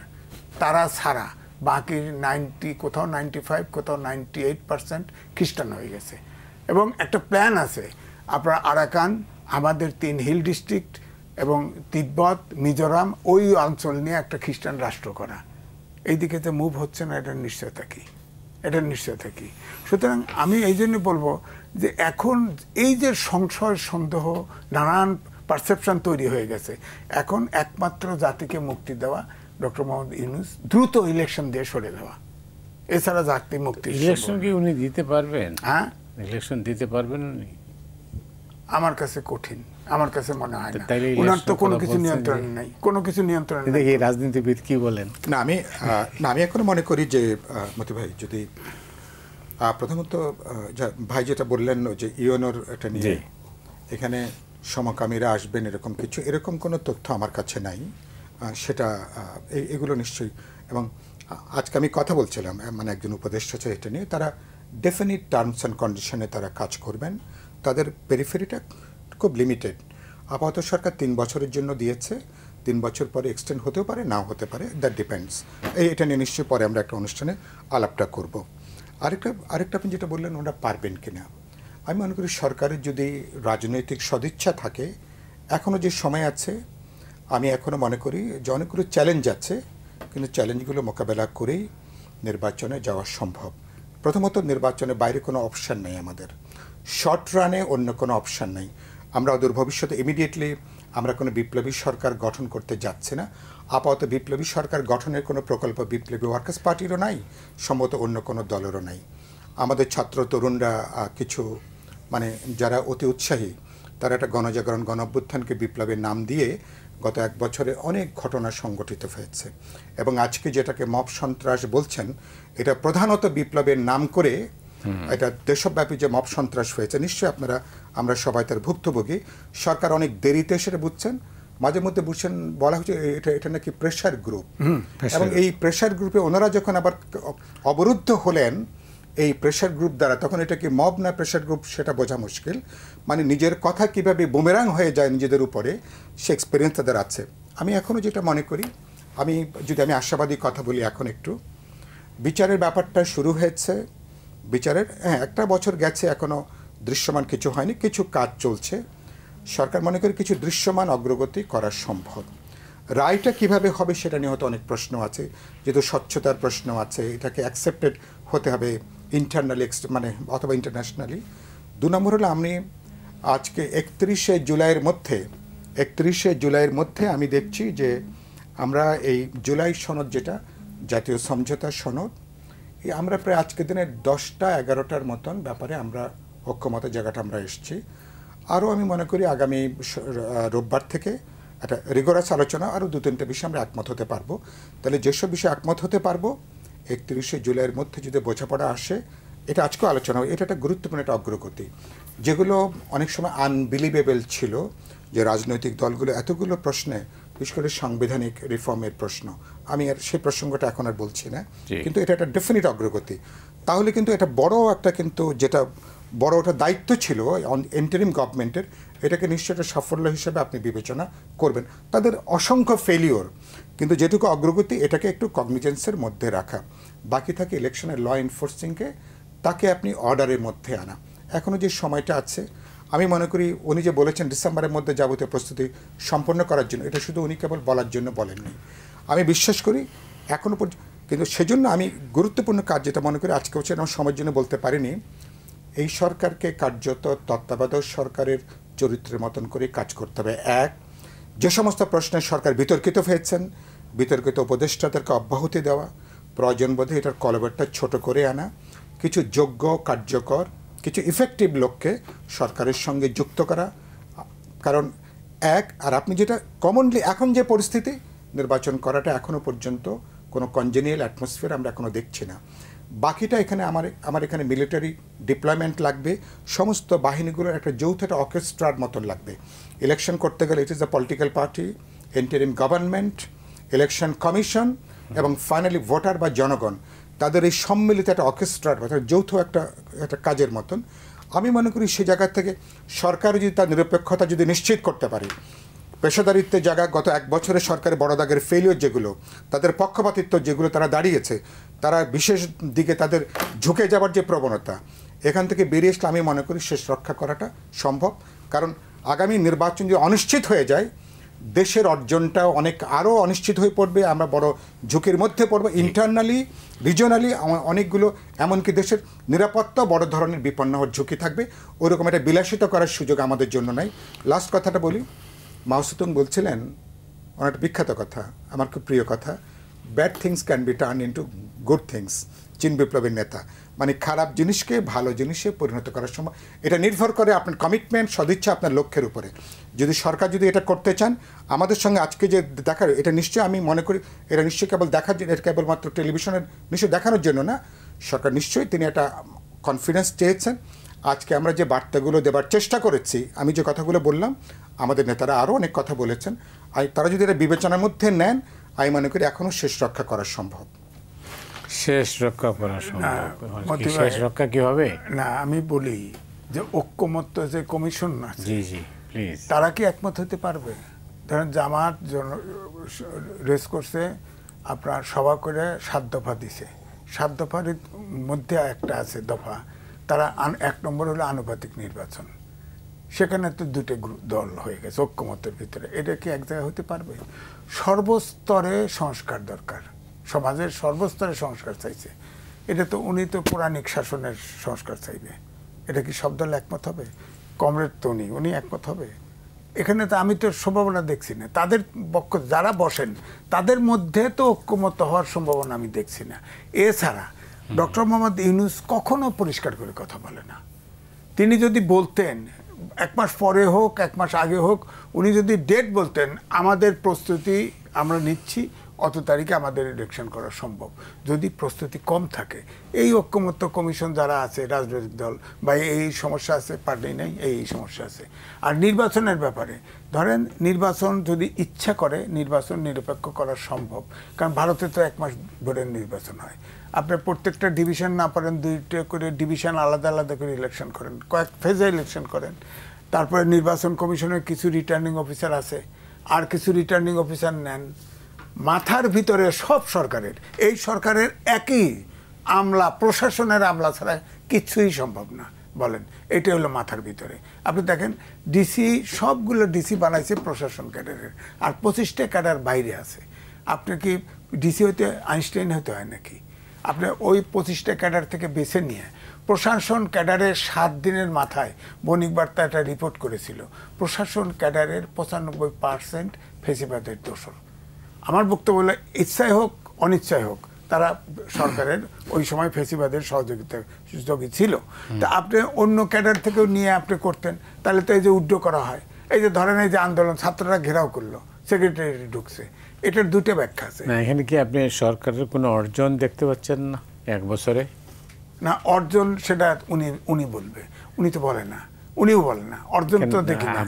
[SPEAKER 3] তারা ছাড়া বাকি 90, কোথাও 95, কোথাও 98% খ্রিস্টান হয়ে গেছে। এবং একটা প্ল্যান আছে আপনার আরাকান, আমাদের 3 হিল ডিস্ট্রিক্ট এবং তিব্বত, মিজোরাম, ওই অঞ্চল নিয়ে একটা খ্রিস্টান রাষ্ট্র করা। এইদিকে যে মুভ হচ্ছে না, এটার নিশ্চয়তা কি? সুতরাং আমি এই জন্য বলবো যে এখন এই যে সংশয় সন্দেহ নানান পারসেপশন তৈরি হয়ে গেছে। এখন একমাত্র জাতিকে মুক্তি দেওয়া, ডক্টর মোহাম্মদ ইউনূস দ্রুত ইলেকশন দিয়ে সরে দেওয়া, এছাড়া জাতি মুক্তি।
[SPEAKER 1] ইলেকশন কি উনি দিতে পারবেন?
[SPEAKER 3] হ্যাঁ,
[SPEAKER 1] ইলেকশন দিতে পারবেন উনি?
[SPEAKER 3] আমার কাছে কঠিন, আমার কাছে মনে হয় না। ওনার তো কোনো কিছু নিয়ন্ত্রণ নেই, কোনো কিছু নিয়ন্ত্রণ নেই।
[SPEAKER 1] এই রাজনীতিবিদ কি বলেন?
[SPEAKER 2] না, আমি এখনো মনে করি যে মতি ভাই, যদি প্রথমত ভাই যেটা বললেন যে ইউএনওর এটা নিয়ে এখানে সমকামীরা আসবেন এরকম কোনো তথ্য আমার কাছে নাই। সেটা এগুলো নিশ্চয়ই, এবং আজকে আমি কথা বলছিলাম মানে একজন উপদেষ্টা আছে এটা নিয়ে, তারা ডেফিনিট টার্মস অ্যান্ড কন্ডিশনে তারা কাজ করবেন। তাদের পেরিফেরিটা খুব লিমিটেড। আপাতত সরকার 3 বছরের জন্য দিয়েছে, 3 বছর পরে এক্সটেন্ড হতেও পারে, নাও হতে পারে, দ্যাট ডিপেন্ডস। এটা নিয়ে নিশ্চয়ই পরে আমরা একটা অনুষ্ঠানে আলাপটা করব। আরেকটা আপনি যেটা বললেন ওরা পারবেন কিনা, আমি মনে করি সরকারের যদি রাজনৈতিক সদিচ্ছা থাকে, এখনও যে সময় আছে, আমি এখনও মনে করি যে অনেকগুলো চ্যালেঞ্জ আছে, কিন্তু চ্যালেঞ্জগুলো মোকাবেলা করেই নির্বাচনে যাওয়া সম্ভব। প্রথমত নির্বাচনের বাইরে কোনো অপশান নেই আমাদের, শর্ট রানে অন্য কোনো অপশান নেই। আমরা অদূর ভবিষ্যতে ইমিডিয়েটলি আমরা কোনো বিপ্লবী সরকার গঠন করতে যাচ্ছি না। আপাতত বিপ্লবী সরকার গঠনের কোনো প্রকল্প বিপ্লবী ওয়ার্কার্স পার্টিরও নাই, সম্ভবত অন্য কোনো দলেরও নাই। আমাদের ছাত্র তরুণরা কিছু মানে যারা অতি উৎসাহী, তারা একটা গণজাগরণ গণ অভ্যুত্থানকে বিপ্লবের নাম দিয়ে গত 1 বছরে অনেক ঘটনা সংগঠিত হয়েছে, এবং আজকে যেটাকে মব সন্ত্রাস বলছেন, এটা প্রধানত বিপ্লবের নাম করে এটা দেশব্যাপী যে মব সন্ত্রাস হয়েছে, নিশ্চয়ই আমরা সবাই তার ভুক্তভোগী। সরকার অনেক দেরিতে সেটা বুঝছেন, মাঝে মধ্যে বুঝছেন, বলা হচ্ছে এটা নাকি প্রেশার গ্রুপ, এবং এই প্রেশার গ্রুপে ওনারা যখন আবার অবরুদ্ধ হলেন এই প্রেশার গ্রুপ দ্বারা, তখন এটা কি মব না প্রেশার গ্রুপ সেটা বোঝা মুশকিল। মানে নিজের কথা কিভাবে বুমেরাং হয়ে যায় নিজেদের উপরে, সে এক্সপিরিয়েন্স তাদের আছে। আমি এখনও যেটা মনে করি, আমি আশাবাদী কথা বলি, এখন একটু বিচারের ব্যাপারটা শুরু হয়েছে, বিচারের 1টা বছর গেছে, এখনও দৃশ্যমান কিছু হয়নি, কিছু কাজ চলছে। সরকার মনে করে কিছু দৃশ্যমান অগ্রগতি করা সম্ভব। রায়টা কিভাবে হবে সেটা নিয়ে হয়তো অনেক প্রশ্ন আছে, যেহেতু স্বচ্ছতার প্রশ্ন আছে, এটাকে অ্যাকসেপ্টেড হতে হবে ইন্টারনালি মানে অথবা ইন্টারন্যাশনালি। 2 নম্বর হলো, আমি আজকে 31শে জুলাইয়ের মধ্যে আমি দেখছি যে আমরা এই জুলাই সনদ, যেটা জাতীয় সমঝোতা সনদ, আমরা প্রায় আজকের দিনে 10টা-11টার মতন ব্যাপারে আমরা ঐক্যমতের জায়গাটা আমরা এসেছি। আরও আমি মনে করি আগামী রোববার থেকে একটা রিগোরাস আলোচনা, আরও 2-3টে বিষয়ে আমরা একমত হতে পারবো। তাহলে যেসব বিষয়ে একমত হতে পারবো 31শে জুলাইয়ের মধ্যে যদি বোঝাপড়া আসে, এটা আজকেও আলোচনা হবে, এটা একটা গুরুত্বপূর্ণ একটা অগ্রগতি। যেগুলো অনেক সময় আনবিলিভেবল ছিল, যে রাজনৈতিক দলগুলো এতগুলো প্রশ্নে, বিশেষ করে সাংবিধানিক রিফর্মের প্রশ্ন, আমি আর সেই প্রসঙ্গটা এখন আর বলছি না, কিন্তু এটা একটা ডেফিনিট অগ্রগতি। তাহলে কিন্তু এটা বড় একটা, কিন্তু যেটা বড় একটা দায়িত্ব ছিল ইন্টারিম গভর্নমেন্টের, এটাকে নিশ্চয়ই একটা সাফল্য হিসেবে আপনি বিবেচনা করবেন। তাদের অসংখ্য ফেলিওর, কিন্তু যেটুকু অগ্রগতি, এটাকে একটু কগনিজেন্সের মধ্যে রাখা। বাকি থাকে ইলেকশনের ল এনফোর্সিংকে, তাকে আপনি অর্ডারের মধ্যে আনা। এখনও যে সময়টা আছে, আমি মনে করি উনি যে বলেছেন ডিসেম্বরের মধ্যে যাবতীয় প্রস্তুতি সম্পন্ন করার জন্য, এটা শুধু উনি কেবল বলার জন্য বলেননি, আমি বিশ্বাস করি এখনও পর্যন্ত। কিন্তু সেজন্য আমি গুরুত্বপূর্ণ কাজ যেটা মনে করি আজকে হচ্ছে, আমার সময়ের জন্য বলতে পারিনি, এই সরকারকে কার্যত তত্ত্বাবধায়ক সরকারের চরিত্রের মতন করে কাজ করতে হবে। যে সমস্ত প্রশ্নে সরকার বিতর্কিত হয়েছেন, বিতর্কিত উপদেষ্টাদেরকে অব্যাহতি দেওয়া, প্রয়োজন বোধে এটার কলবেরটা ছোট করে আনা, কিছু যোগ্য, কার্যকর, কিছু ইফেক্টিভ লোককে সরকারের সঙ্গে যুক্ত করা। কারণ আর আপনি যেটা কমনলি এখন যে পরিস্থিতি, নির্বাচন করাটা এখনও পর্যন্ত কোনো কনজেনিয়াল অ্যাটমসফিয়ার আমরা এখনও দেখছি না। বাকিটা এখানে আমার এখানে মিলিটারি ডিপ্লয়মেন্ট লাগবে, সমস্ত বাহিনীগুলোর একটা যৌথ একটা অর্কেস্ট্রার মতন লাগবে। ইলেকশন করতে গেলে it is the political party, interim government, election commission, এবং ফাইনালি ভোটার বা জনগণ, তাদের এই সম্মিলিত একটা অর্কেস্ট্রার, যৌথ একটা কাজের মতন। আমি মনে করি সে জায়গা থেকে সরকার যদি তার নিরপেক্ষতা যদি নিশ্চিত করতে পারে, পেশাদারিত্বের জায়গা গত 1 বছরে সরকারের বড় দাগের ফেলিওর যেগুলো, তাদের পক্ষপাতিত্ব যেগুলো তারা দাঁড়িয়েছে, তারা বিশেষ দিকে তাদের ঝুঁকে যাবার যে প্রবণতা, এখান থেকে বেরিয়ে আসলে আমি মনে করি শেষ রক্ষা করাটা সম্ভব। কারণ আগামী নির্বাচন যদি অনিশ্চিত হয়ে যায়, দেশের অর্জনটাও আরও অনিশ্চিত হয়ে পড়বে, আমরা বড় ঝুঁকির মধ্যে পড়বো ইন্টারনালি, রিজনালি, অনেকগুলো এমনকি দেশের নিরাপত্তা বড় ধরনের বিপন্ন হওয়ার ঝুঁকি থাকবে। ওইরকম একটা বিলাসিত করার সুযোগ আমাদের জন্য নাই। লাস্ট কথাটা বলি, মাও সেতুং বলছিলেন, অনেক বিখ্যাত কথা, আমার খুব প্রিয় কথা, bad things can be turn into good things. চীন বিপ্লবের নেতা, মানে খারাপ জিনিসকে ভালো জিনিসে পরিণত করার সময় এটা নির্ভর করে আপনার কমিটমেন্ট, সদিচ্ছা, আপনার লক্ষ্যের উপরে। যদি সরকার যদি এটা করতে চান, আমাদের সঙ্গে আজকে যে দেখার, এটা নিশ্চয়ই আমি মনে করি এটা নিশ্চয়ই কেবল দেখার জন্য, এটা কেবলমাত্র টেলিভিশনের নিশ্চয়ই দেখানোর জন্য না, সরকার নিশ্চয়ই তিনি একটা কনফিডেন্স চেয়েছেন। আজকে আমরা যে বার্তাগুলো দেবার চেষ্টা করেছি, আমি যে কথাগুলো বললাম, আমাদের নেতারা আরও অনেক কথা বলেছেন, আর তারা যদি এটা বিবেচনার মধ্যে নেন, আমি মনে করি এখনও শেষ রক্ষা করা সম্ভব।
[SPEAKER 1] শেষ রক্ষা করা সম্ভব? শেষ রক্ষা কি হবে?
[SPEAKER 3] না, আমি বলি যে ঐক্যমত্য যে কমিশন আছে,
[SPEAKER 1] জি জি প্লিজ,
[SPEAKER 3] তারা কি একমত হতে পারবে? ধরেন জামাত রেস করছে, আপনার সভা করে 7 দফা দিছে, 7 দফার মধ্যে একটা আছে দফা, তারা 1 নম্বর হলো আনুপাতিক নির্বাচন। সেখানে তো 2টে দল হয়ে গেছে ঐক্যমতের ভিতরে। এটা কি এক জায়গায় হতে পারবে? সর্বস্তরে সংস্কার দরকার, সমাজের সর্বস্তরে সংস্কার চাইছে। এটা তো উনি তো পৌরাণিক শাসনের সংস্কার চাইবে, এটা কি সব দল একমত হবে? কমরেড তো উনি একমত হবে? এখানে তো আমি তো সম্ভাবনা দেখছি না। তাদের পক্ষ যারা বসেন তাদের মধ্যে তো ঐক্যমত হওয়ার সম্ভাবনা আমি দেখছি না। এছাড়া ডক্টর মোহাম্মদ ইউনূস কখনো পরিষ্কার করে কথা বলে না। তিনি যদি বলতেন 1 মাস পরে হোক 1 মাস আগে হোক, উনি যদি ডেট বলতেন, আমাদের প্রস্তুতি আমরা নিচ্ছি, অত তারিখে আমাদের ইলেকশন করা সম্ভব। যদি প্রস্তুতি কম থাকে, এই ঐক্যমত্য কমিশন যারা আছে, রাজনৈতিক দল বা এই সমস্যা আছে, পার্টি নেই, এই সমস্যা আছে। আর নির্বাচনের ব্যাপারে ধরেন, নির্বাচন যদি ইচ্ছা করে, নির্বাচন নিরপেক্ষ করা সম্ভব। কারণ ভারতে তো 1 মাস ভোটের নির্বাচন হয়। আপনার প্রত্যেকটা ডিভিশন না পারেন, 2টা করে ডিভিশন আলাদা আলাদা করে ইলেকশন করেন, কয়েক ফেজে ইলেকশন করেন। তারপরে নির্বাচন কমিশনের কিছু রিটার্নিং অফিসার আছে, আর কিছু রিটার্নিং অফিসার নেন। মাথার ভিতরে সব সরকারের, এই সরকারের একই আমলা, প্রশাসনের আমলা ছাড়া কিছুই সম্ভব না। বলেন, এটা হলো মাথার ভিতরে। আপনি দেখেন, ডিসি সবগুলো ডিসি বানাইছে প্রশাসন ক্যাডারের, আর 25টা ক্যাডার বাইরে আছে। আপনি কি ডিসি হইতে আইনস্টাইন হতে হয় নাকি? আপনি ওই 25টা ক্যাডার থেকে বেছে নিয়ে প্রশাসন ক্যাডারের 7 দিনের মাথায় বণিক বার্তা একটা রিপোর্ট করেছিল, প্রশাসন ক্যাডারের 95% ফেসিবাদের দোষর। আমার বক্তব্য হলো, ইচ্ছায় হোক অনিচ্ছায় হোক, তারা সরকারের ওই সময় ফেসিবাদের সহযোগী ছিল। তা আপনি অন্য ক্যাডার থেকেও নিয়ে আপনি করতেন, তাহলে তো এই যে উড্ড করা হয়, এই যে ধরেন এই যে আন্দোলন, ছাত্ররা ঘেরাও করলো, সেক্রেটারি ঢুকছে, এটার 2টা ব্যাখ্যা আছে।
[SPEAKER 1] না, এখানে কি আপনি সরকারের কোনো অর্জন দেখতে পাচ্ছেন না 1 বছরে?
[SPEAKER 3] না, অর্জন সেটা উনি বলবে, উনি তো বলে না, উনিও বলে না, অর্জন তো দেখি না।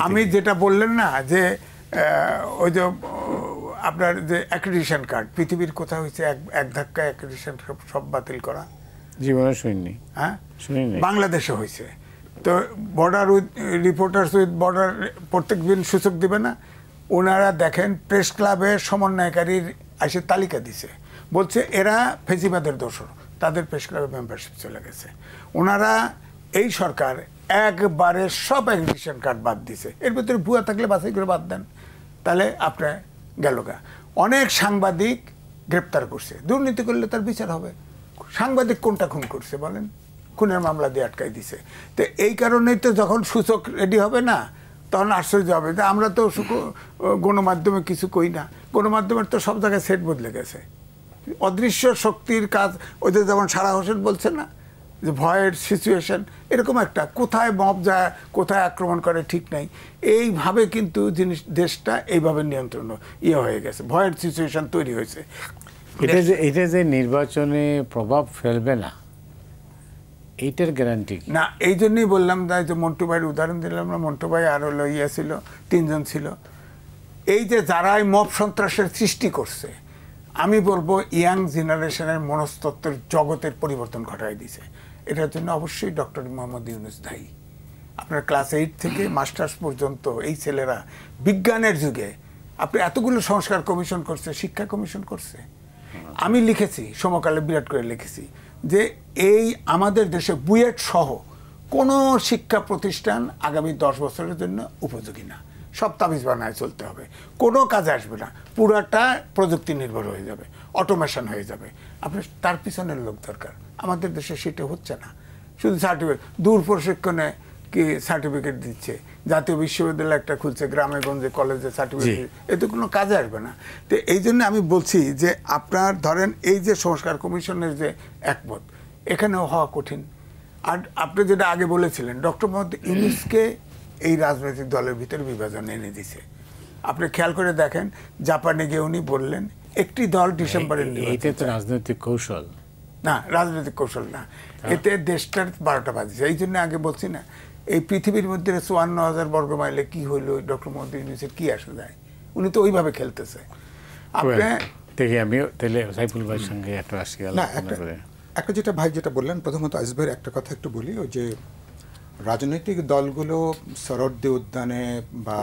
[SPEAKER 3] আমি যেটা বললেন না যে ওই যে আপনার যে অ্যাক্রেডিটেশন কার্ড, পৃথিবীর কোথাও হয়েছে এক ধাক্কায় অ্যাক্রেডিটেশন সব বাতিল করা?
[SPEAKER 1] জীবনে শুনিনি।
[SPEAKER 3] হ্যাঁ,
[SPEAKER 1] শুনিনি।
[SPEAKER 3] বাংলাদেশে হয়েছে। তো border with reporters with border প্রত্যেক দিন সূচক দেবে না? ওনারা দেখেন, প্রেস ক্লাবের সমন্বয়কারীর এসে তালিকা দিছে, বলছে এরা ফেসিবাদের দোষর, তাদের প্রেস ক্লাবের মেম্বারশিপ চলে গেছে। ওনারা, এই সরকার একবারে সব অ্যাক্রেডিটেশন কার্ড বাদ দিছে। এর ভিতরে ভুয়া থাকলে বাছাই করে বাদ দেন, তাহলে আপনার গেল গা। অনেক সাংবাদিক গ্রেপ্তার করছে, দুর্নীতি করলে তার বিচার হবে। সাংবাদিক কোনটা খুন করছে বলেন? খুনের মামলা দিয়ে আটকাই দিছে। তো এই কারণেই তো যখন সূচক রেডি হবে না, তখন আশ্চর্য হবে যে আমরা তো গণমাধ্যমে কিছু কই না, গণমাধ্যমের তো সব জায়গায় সেট বদলে গেছে। অদৃশ্য শক্তির কাজ, ওই যে যেমন সারা হোসেন বলছে না, যে ভয়ের সিচুয়েশন, এরকম একটা, কোথায় মব যায়, কোথায় আক্রমণ করে ঠিক নাই। এইভাবে কিন্তু দেশটা এইভাবে নিয়ন্ত্রণ হয়ে গেছে, ভয়ের সিচুয়েশন তৈরি হয়েছে।
[SPEAKER 1] এটা যে নির্বাচনে প্রভাব ফেলবে না, এইটার গ্যারান্টি
[SPEAKER 3] না। এই জন্যই বললাম, যে মন্টু ভাইয়ের উদাহরণ দিলাম না, মন্টু ভাই আর হলো ছিল, 3 জন ছিল। এই যে যারা মব সন্ত্রাসের সৃষ্টি করছে, আমি বলবো ইয়াং জেনারেশনের মনস্তত্ত্বের জগতের পরিবর্তন ঘটাই দিছে। এটার জন্য অবশ্যই ডক্টর মোহাম্মদ ইউনূস দায়ী। আপনার ক্লাস 8 থেকে মাস্টার্স পর্যন্ত এই ছেলেরা বিজ্ঞানের যুগে, আপনি এতগুলো সংস্কার কমিশন করছে, শিক্ষা কমিশন করছে। আমি লিখেছি, সমকালে বিরাট করে লিখেছি যে এই আমাদের দেশে বুয়েট সহ কোনো শিক্ষা প্রতিষ্ঠান আগামী 10 বছরের জন্য উপযোগী না। সব তাবিজ বানায় চলতে হবে, কোনো কাজে আসবে না, পুরাটা প্রযুক্তি নির্ভর হয়ে যাবে, অটোমেশন হয়ে যাবে। আপনার তার পিছনের লোক দরকার। আমাদের দেশে সেটা হচ্ছে না। শুধু সার্টিফিকেট, দূর প্রশিক্ষণে কি সার্টিফিকেট দিচ্ছে, জাতীয় বিশ্ববিদ্যালয় একটা খুলছে, গ্রামে গঞ্জে কলেজে সার্টিফিকেট, এতে কোনো কাজে আসবে না। তো এই জন্য আমি বলছি যে আপনার ধরেন এই যে সংস্কার কমিশনের যে একমত, এখানেও হওয়া কঠিন। আর আপনি যেটা আগে বলেছিলেন, ডক্টর মোহাম্মদ ইউনূসকে এই রাজনৈতিক দলের ভিতরে বিভাজন এনে দিছে। আপনি খেয়াল করে দেখেন, জাপানে গিয়ে উনি বললেন একটি দল ডিসেম্বরের,
[SPEAKER 1] এইটা তো রাজনৈতিক কৌশল
[SPEAKER 3] না, রাজনৈতিক কৌশল না, এতে দেশটার 12টা বাজছে। এই জন্য আগে বলছি না, এই পৃথিবীর মধ্যে 54,000 বর্গ মাইলে কি হইলো, ডক্টর মোহাম্মদ ইউনূসের কি আসে যায়? উনি তো ওইভাবে খেলতেছে। আপনি
[SPEAKER 1] দেখি আমিও তাহলে সাইফুল ভাইয়ের সঙ্গে একটা আসি আলোচনা করে।
[SPEAKER 2] একটা যেটা ভাই যেটা বললেন, প্রথমত আজিজ ভাইয়ের একটা কথা একটু বলি, ওই যে রাজনৈতিক দলগুলো সরোয়ার্দী উদ্যানে বা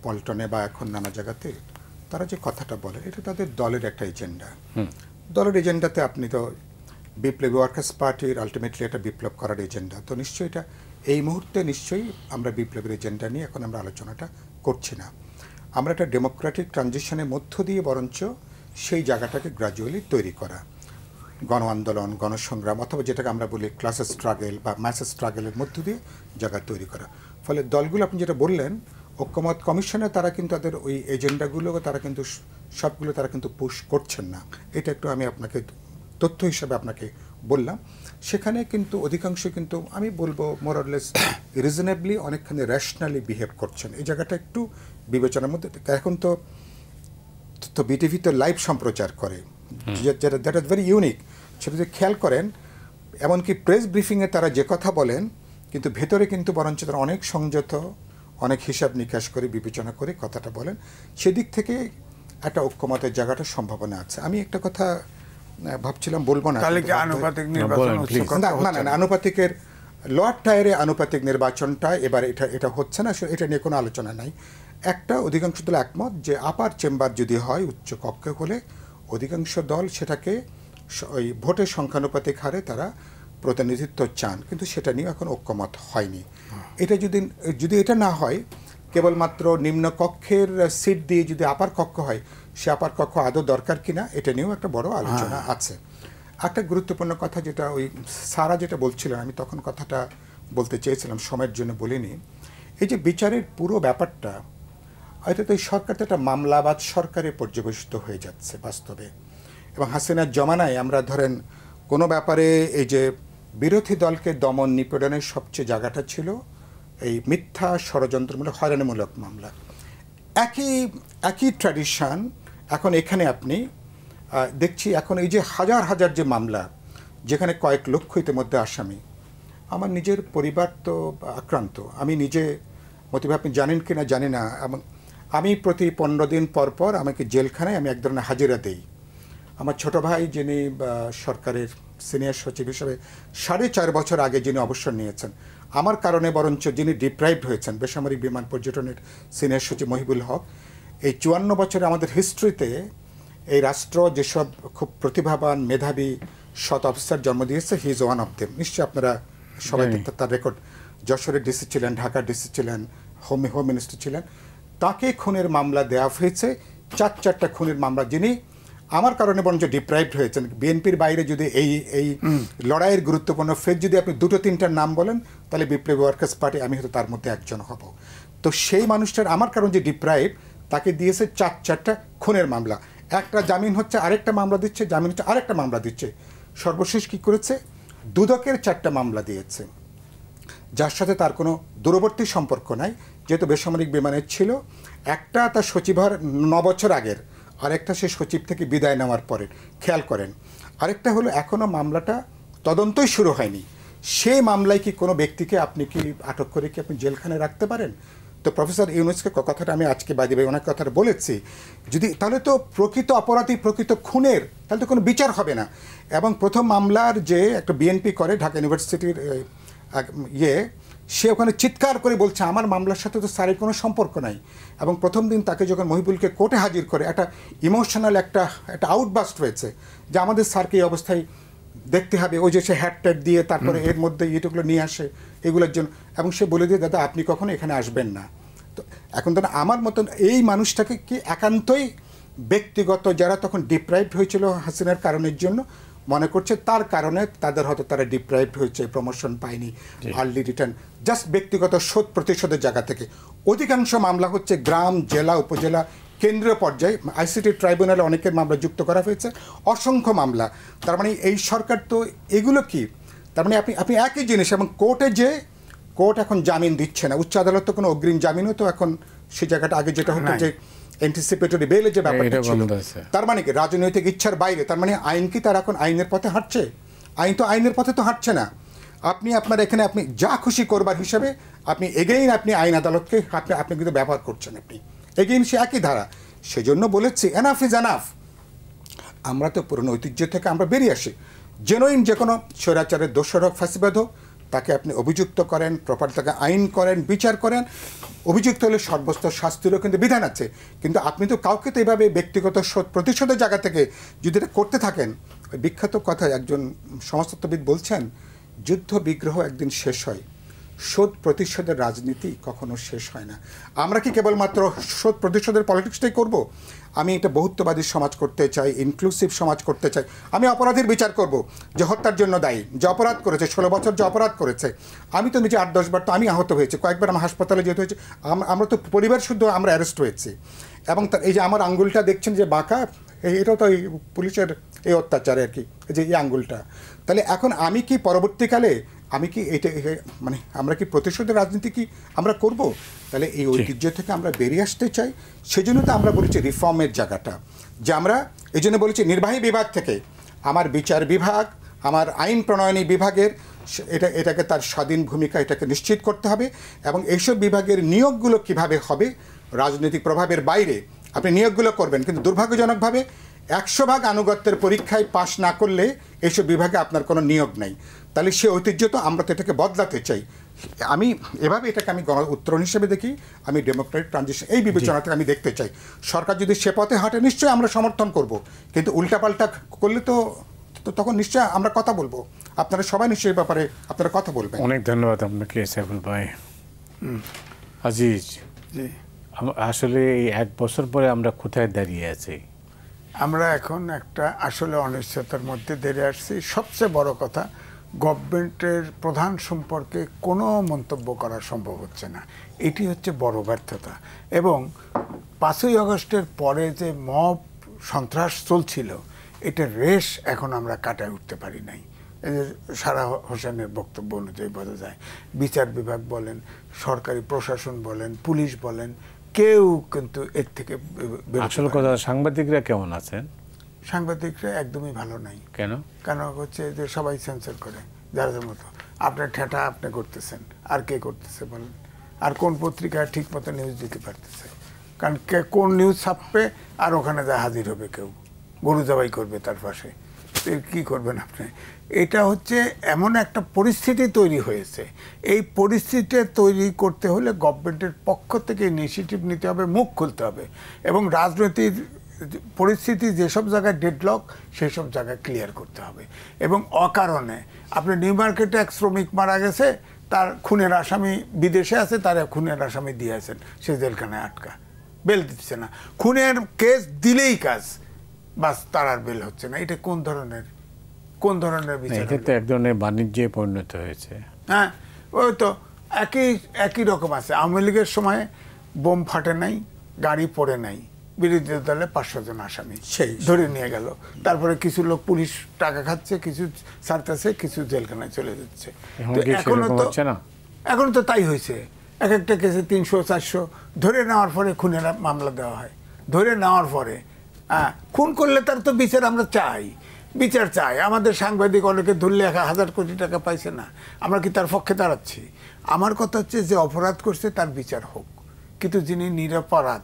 [SPEAKER 2] পল্টনে বা এখন নানা জায়গাতে তারা যে কথাটা বলে, এটা তাদের দলের একটা এজেন্ডা। দলের এজেন্ডাতে আপনি তো বিপ্লবী ওয়ার্কার্স পার্টির আলটিমেটলি একটা বিপ্লব করার এজেন্ডা, তো নিশ্চয়ই এটা এই মুহূর্তে নিশ্চয়ই আমরা বিপ্লবের এজেন্ডা নিয়ে এখন আমরা আলোচনাটা করছি না। আমরা একটা ডেমোক্রেটিক ট্রানজিশনের মধ্য দিয়ে বরঞ্চ সেই জায়গাটাকে গ্র্যাজুয়ালি তৈরি করা, গণ আন্দোলন, গণসংগ্রাম অথবা যেটাকে আমরা বলি ক্লাস স্ট্রাগল বা ম্যাস স্ট্রাগলের মধ্য দিয়ে জায়গা তৈরি করা। ফলে দলগুলো আপনি যেটা বললেন, ঐক্যমত কমিশনে তারা কিন্তু তাদের ওই এজেন্ডাগুলো তারা কিন্তু সবগুলো তারা কিন্তু পুশ করছেন না। এটা একটু আমি আপনাকে তথ্য হিসাবে আপনাকে বললাম। সেখানে কিন্তু অধিকাংশ কিন্তু আমি বলবো মোরলেস রিজনেবলি অনেকখানি র্যাশনালি বিহেভ করছেন। এই জায়গাটা একটু বিবেচনার মধ্যে। এখন তো বিটিভি তো লাইভ সম্প্রচার করে, যেটা দ্যাট ইজ ভেরি ইউনিক। সেটা যদি খেয়াল করেন, এমনকি প্রেস ব্রিফিংয়ে তারা যে কথা বলেন, কিন্তু ভেতরে কিন্তু বরঞ্চ তারা অনেক সংযত, অনেক হিসাব নিকাশ করে বিবেচনা করে কথাটা বলেন। সেদিক থেকে একটা ঐক্যমতের জায়গাটার সম্ভাবনা আছে। আমি একটা কথা ভাবছিলাম, বলবো না, না আনুপাতিকের লোয়ার টায়ারে আনুপাতিক নির্বাচনটা এবার এটা হচ্ছে না, এটা নিয়ে কোনো আলোচনা নাই। একটা অধিকাংশ দল একমত যে আপার চেম্বার যদি হয় উচ্চ কক্ষে হলে অধিকাংশ দল সেটাকে ওই ভোটের সংখ্যানুপাতিক হারে তারা প্রতিনিধিত্ব চান, কিন্তু সেটা নিয়ে এখন ঐক্যমত হয়নি। এটা যদি এটা না হয়, কেবলমাত্র নিম্ন কক্ষের সিট দিয়ে যদি আপার কক্ষ হয়, সে আপার কক্ষ আদৌ দরকার কিনা এটা নিয়েও একটা বড় আলোচনা আছে। একটা গুরুত্বপূর্ণ কথা যেটা ওই সারা যেটা বলছিলেন, আমি তখন কথাটা বলতে চেয়েছিলাম, সময়ের জন্য বলিনি। এই যে বিচারের পুরো ব্যাপারটা হয়তো তো এই সরকার তো একটা মামলাবাদ সরকারে পর্যবেসিত হয়ে যাচ্ছে বাস্তবে। এবং হাসিনার জমানায় আমরা ধরেন কোনো ব্যাপারে এই যে বিরোধী দলকে দমন নিপীড়নের সবচেয়ে জায়গাটা ছিল এই মিথ্যা ষড়যন্ত্রমূলক হয়রানিমূলক মামলা। একই ট্র্যাডিশন এখন এখানে আপনি দেখছি। এখন এই যে হাজার হাজার যে মামলা, যেখানে কয়েক লক্ষ ইতিমধ্যে আসামি, আমার নিজের পরিবার তো আক্রান্ত। আমি নিজে মতিভ আপনি জানেন কি না জানি না, এবং আমি প্রতি 15 দিন পর পর আমাকে জেলখানায় আমি এক ধরনের হাজিরা দেই। আমার ছোট ভাই যিনি সরকারের সিনিয়র সচিব হিসেবে 4.5 বছর আগে যিনি অবসর নিয়েছেন, আমার কারণে বরঞ্চ যিনি ডিপ্রাইভড হয়েছেন, বেসামরিক বিমান পর্যটনের সিনিয়র সচিব মহিবুল হক, এই 54 বছরে আমাদের হিস্ট্রিতে এই রাষ্ট্র যেসব খুব প্রতিভাবান মেধাবী সৎ অফিসার জন্ম দিয়েছে, he is one of them. নিশ্চয়ই আপনারা সবাই তার রেকর্ড, যশোরের ডিসি ছিলেন, ঢাকার ডিসি ছিলেন, হোম মিনিস্টার ছিলেন। তাকে খুনের মামলা দেওয়া হয়েছে, 4টা খুনের মামলা, যিনি আমার কারণে বরঞ্চ ডিপ্রাইভড হয়েছেন। বিএনপির বাইরে যদি এই লড়াইয়ের গুরুত্বপূর্ণ ফেজ যদি আপনি 2-3টার নাম বলেন, তাহলে বিপ্লবী ওয়ার্কার্স পার্টি আমি হয়তো তার মধ্যে একজন হব। তো সেই মানুষটার আমার কারণ যে ডিপ্রাইভ, তাকে দিয়েছে 4টা খুনের মামলা। একটা জামিন হচ্ছে, আরেকটা মামলা দিচ্ছে, জামিন হচ্ছে, আরেকটা মামলা দিচ্ছে। সর্বশেষ কি করেছে, দুদকের 4টা মামলা দিয়েছে, যার সাথে তার কোনো দূরবর্তী সম্পর্ক নাই, যেহেতু বেসামরিক বিমানের ছিল। একটা তার সচিব হওয়ার 9 বছর আগের, আরেকটা সে সচিব থেকে বিদায় নেওয়ার পরে। খেয়াল করেন, আরেকটা হলো এখনও মামলাটা তদন্তই শুরু হয়নি। সেই মামলায় কি কোনো ব্যক্তিকে আপনি কি আটক করে কি আপনি জেলখানায় রাখতে পারেন? তো প্রফেসর ইউনূসকে কথাটা আমি আজকে বাদিবে অনেক কথাটা বলেছি, যদি তাহলে তো প্রকৃত অপরাধী, প্রকৃত খুনের তাহলে তো কোনো বিচার হবে না। এবং প্রথম মামলার যে একটা বিএনপি করে ঢাকা ইউনিভার্সিটির সে ওখানে চিৎকার করে বলছে আমার মামলার সাথে তো স্যারের কোনো সম্পর্ক নাই। এবং প্রথম দিন তাকে যখন মহিবুলকে কোর্টে হাজির করে একটা ইমোশনাল একটা আউটবাস্ট হয়েছে যে আমাদের স্যারকে এই অবস্থায় দেখতে হবে। ওই যে সে হ্যাট দিয়ে তারপরে এর মধ্যে ইয়েটুগুলো নিয়ে আসে এগুলোর জন্য, এবং সে বলে দিয়ে দাদা আপনি কখনো এখানে আসবেন না। তো এখন তো আমার মতন এই মানুষটাকে কি একান্তই ব্যক্তিগত, যারা তখন ডিপ্রাইভড হয়েছিল হাসিনার কারণের জন্য, মনে করছে তার কারণে তাদের হয়তো তারা ডিপ্রাইভড হয়েছে, প্রমোশন পায়নি, আর্লি রিটার্ন, জাস্ট ব্যক্তিগত শোধ প্রতিশোধের জায়গা থেকে। অধিকাংশ মামলা হচ্ছে গ্রাম, জেলা, উপজেলা, কেন্দ্রীয় পর্যায়ে। আইসিটি ট্রাইব্যুনালে অনেকের মামলা যুক্ত করা হয়েছে, অসংখ্য মামলা। তার মানে এই সরকার তো এগুলো কি, তার মানে আপনি একই জিনিস, এবং কোর্টে যে কোর্ট এখন জামিন দিচ্ছে না, উচ্চ আদালত তো কোনো অগ্রিম জামিনও তো এখন সেই জায়গাটা আগে যেটা হতো যে অ্যান্টিসিপেটরি বেলে যে ব্যাপারটা ছিল, তার মানে কি রাজনৈতিক ইচ্ছার বাইরে। তার মানে আইন কি তার এখন আইনের পথে হাঁটছে? আইন তো আইনের পথে তো হাঁটছে না। আপনি আপনার এখানে আপনি যা খুশি করবার হিসাবে আপনি এগেইন আপনি আইন আদালতকে আপনি কিন্তু ব্যবহার করছেন, আপনি এগেইন সে একই ধারা। সেজন্য বলেছি এনাফ ইজ এনাফ। আমরা তো পুরনো ঐতিহ্য থেকে আমরা বেরিয়ে আসি। জেনুইন যে কোনো স্বৈরাচারের দোষর হোক, ফাঁসিবাদ হোক, তাকে আপনি অভিযুক্ত করেন, প্রপার তাকে আইন করেন, বিচার করেন। অভিযুক্ত হলে সর্বোচ্চ শাস্তিরও কিন্তু বিধান আছে। কিন্তু আপনি তো কাউকে তো এইভাবে ব্যক্তিগত প্রতিশোধের জায়গা থেকে যদি এটা করতে থাকেন, ওই বিখ্যাত কথা একজন সমাজতত্ত্ববিদ বলছেন, যুদ্ধ বিগ্রহ একদিন শেষ হয়, শোধ প্রতিশোধের রাজনীতি কখনো শেষ হয় না। আমরা কি কেবলমাত্র শোধ প্রতিশোধের পলিটিক্সটাই করব? আমি একটা বহুত্ববাদী সমাজ করতে চাই, ইনক্লুসিভ সমাজ করতে চাই। আমি অপরাধীর বিচার করব, যে হত্যার জন্য দায়ী, যে অপরাধ করেছে, 16 বছর যে অপরাধ করেছে। আমি তো নিজে 8-10 বার তো আমি আহত হয়েছি, কয়েকবার আমার হাসপাতালে যেতে হয়েছে। আমরা তো পরিবার শুদ্ধ আমরা অ্যারেস্ট হয়েছি। এবং এই যে আমার আঙ্গুলটা দেখছেন যে বাঁকা, এটাও তো এই পুলিশের এই অত্যাচারে আর কি, যে এই আঙ্গুলটা। তাহলে এখন আমি কি পরবর্তীকালে আমি কি এটা মানে আমরা কি প্রতিশোধের রাজনীতি কি আমরা করব? তাহলে এই ঐতিহ্য থেকে আমরা বেরিয়ে আসতে চাই। সেজন্য তো আমরা বলেছি রিফর্মের জায়গাটা, যে আমরা এই জন্য বলেছি নির্বাহী বিভাগ থেকে আমার বিচার বিভাগ, আমার আইন প্রণয়নী বিভাগের এটাকে তার স্বাধীন ভূমিকা এটাকে নিশ্চিত করতে হবে। এবং এইসব বিভাগের নিয়োগগুলো কিভাবে হবে, রাজনৈতিক প্রভাবের বাইরে আপনি নিয়োগগুলো করবেন। কিন্তু দুর্ভাগ্যজনকভাবে 100 ভাগ আনুগত্যের পরীক্ষায় পাশ না করলে এইসব বিভাগে আপনার কোনো নিয়োগ নেই। তাহলে সে ঐতিহ্য তো আমরা তো এটাকে বদলাতে চাই। আমি এভাবে এটাকে আমি গণ উত্তরণ হিসেবে দেখি। আমি ডেমোক্রেটিক ট্রানজিশন এই বিবেচনা থেকে আমি দেখতে চাই। সরকার যদি সে পথে হাঁটে নিশ্চয়ই আমরা সমর্থন করব, কিন্তু উল্টাপাল্টা করলে তো তখন নিশ্চয়ই আমরা কথা বলবো। আপনারা সবাই নিশ্চয়ই এই ব্যাপারে আপনারা কথা বলবেন।
[SPEAKER 1] অনেক ধন্যবাদ আপনাকে সাইফুল ভাই। আজিজ জি, আসলে এই 1 বছর পরে আমরা কোথায় দাঁড়িয়ে আছি?
[SPEAKER 3] আমরা এখন একটা আসলে অনিশ্চয়তার মধ্যে দাঁড়িয়ে আসছি। সবচেয়ে বড় কথা, গভর্নমেন্টের প্রধান সম্পর্কে কোনো মন্তব্য করা সম্ভব হচ্ছে না। এটি হচ্ছে বড় ব্যর্থতা। এবং 5ই আগস্টের পরে যে মব সন্ত্রাস চলছিল, এটার রেশ এখন আমরা কাটায় উঠতে পারি নাই। এই যে সারা হোসেনের বক্তব্য অনুযায়ী বোঝা যায়, বিচার বিভাগ বলেন, সরকারি প্রশাসন বলেন, পুলিশ বলেন, কেউ কিন্তু এর থেকে
[SPEAKER 1] আসল কথা। সাংবাদিকরা কেমন আছেন?
[SPEAKER 3] সাংবাদিকরা একদমই ভালো নাই।
[SPEAKER 1] কেন?
[SPEAKER 3] কেন হচ্ছে যে সবাই সেন্সর করে যার মতো। আপনার ঠেটা আপনি করতেছেন, আর কে করতেছে বলেন? আর কোন পত্রিকায় ঠিক মতো নিউজ দিতে পারতেছে? কারণ কোন নিউজ ছাপবে আর ওখানে যা হাজির হবে কেউ, গরু জবাই করবে তার পাশে। কি করবেন আপনি? এটা হচ্ছে এমন একটা পরিস্থিতি তৈরি হয়েছে। এই পরিস্থিতি তৈরি করতে হলে গভর্নমেন্টের পক্ষ থেকে ইনিশিয়েটিভ নিতে হবে, মুখ খুলতে হবে, এবং রাজনৈতিক পরিস্থিতি যেসব জায়গায় ডেডলক সেই সব জায়গায় ক্লিয়ার করতে হবে। এবং অকারণে আপনি নিউ মার্কেটে এক শ্রমিক মারা গেছে, তার খুনের আসামি বিদেশে আছে, তার খুনের আসামি দিয়েছেন, সে জেলখানায় আটকা, বেল দিচ্ছে না। খুনের কেস দিলেই কাজ, বাস তার আর বেল হচ্ছে না। এটা কোন ধরনের বিচার?
[SPEAKER 1] এটা তো এক ধরনের বাণিজ্যে পরিণত হয়েছে।
[SPEAKER 3] হ্যাঁ, ওই তো একই রকম আছে। আওয়ামী লীগের সময় বোম ফাটে নাই, গাড়ি পড়ে নাই, বিরোধী দলে 500 জন আসামি ধরে নিয়ে গেল। তারপরে কিছু লোক পুলিশ টাকা খাচ্ছে, কিছু ছাড়তেছে, কিছু জেলখানায় চলে যাচ্ছে। এখনো তো তাই হয়েছে। এক একটা কেসে 300-400 ধরে নেওয়ার পরে খুনের মামলা দেওয়া হয়। ধরে নেওয়ার পরে খুন করলে তার তো বিচার আমরা চাই, বিচার চাই। আমাদের সাংবাদিক অনেকে ধরলে 1000 কোটি টাকা পাইছে না, আমরা কি তার পক্ষে দাঁড়াচ্ছি? আমার কথা হচ্ছে যে অপরাধ করছে তার বিচার হোক, কিন্তু যিনি নিরপরাধ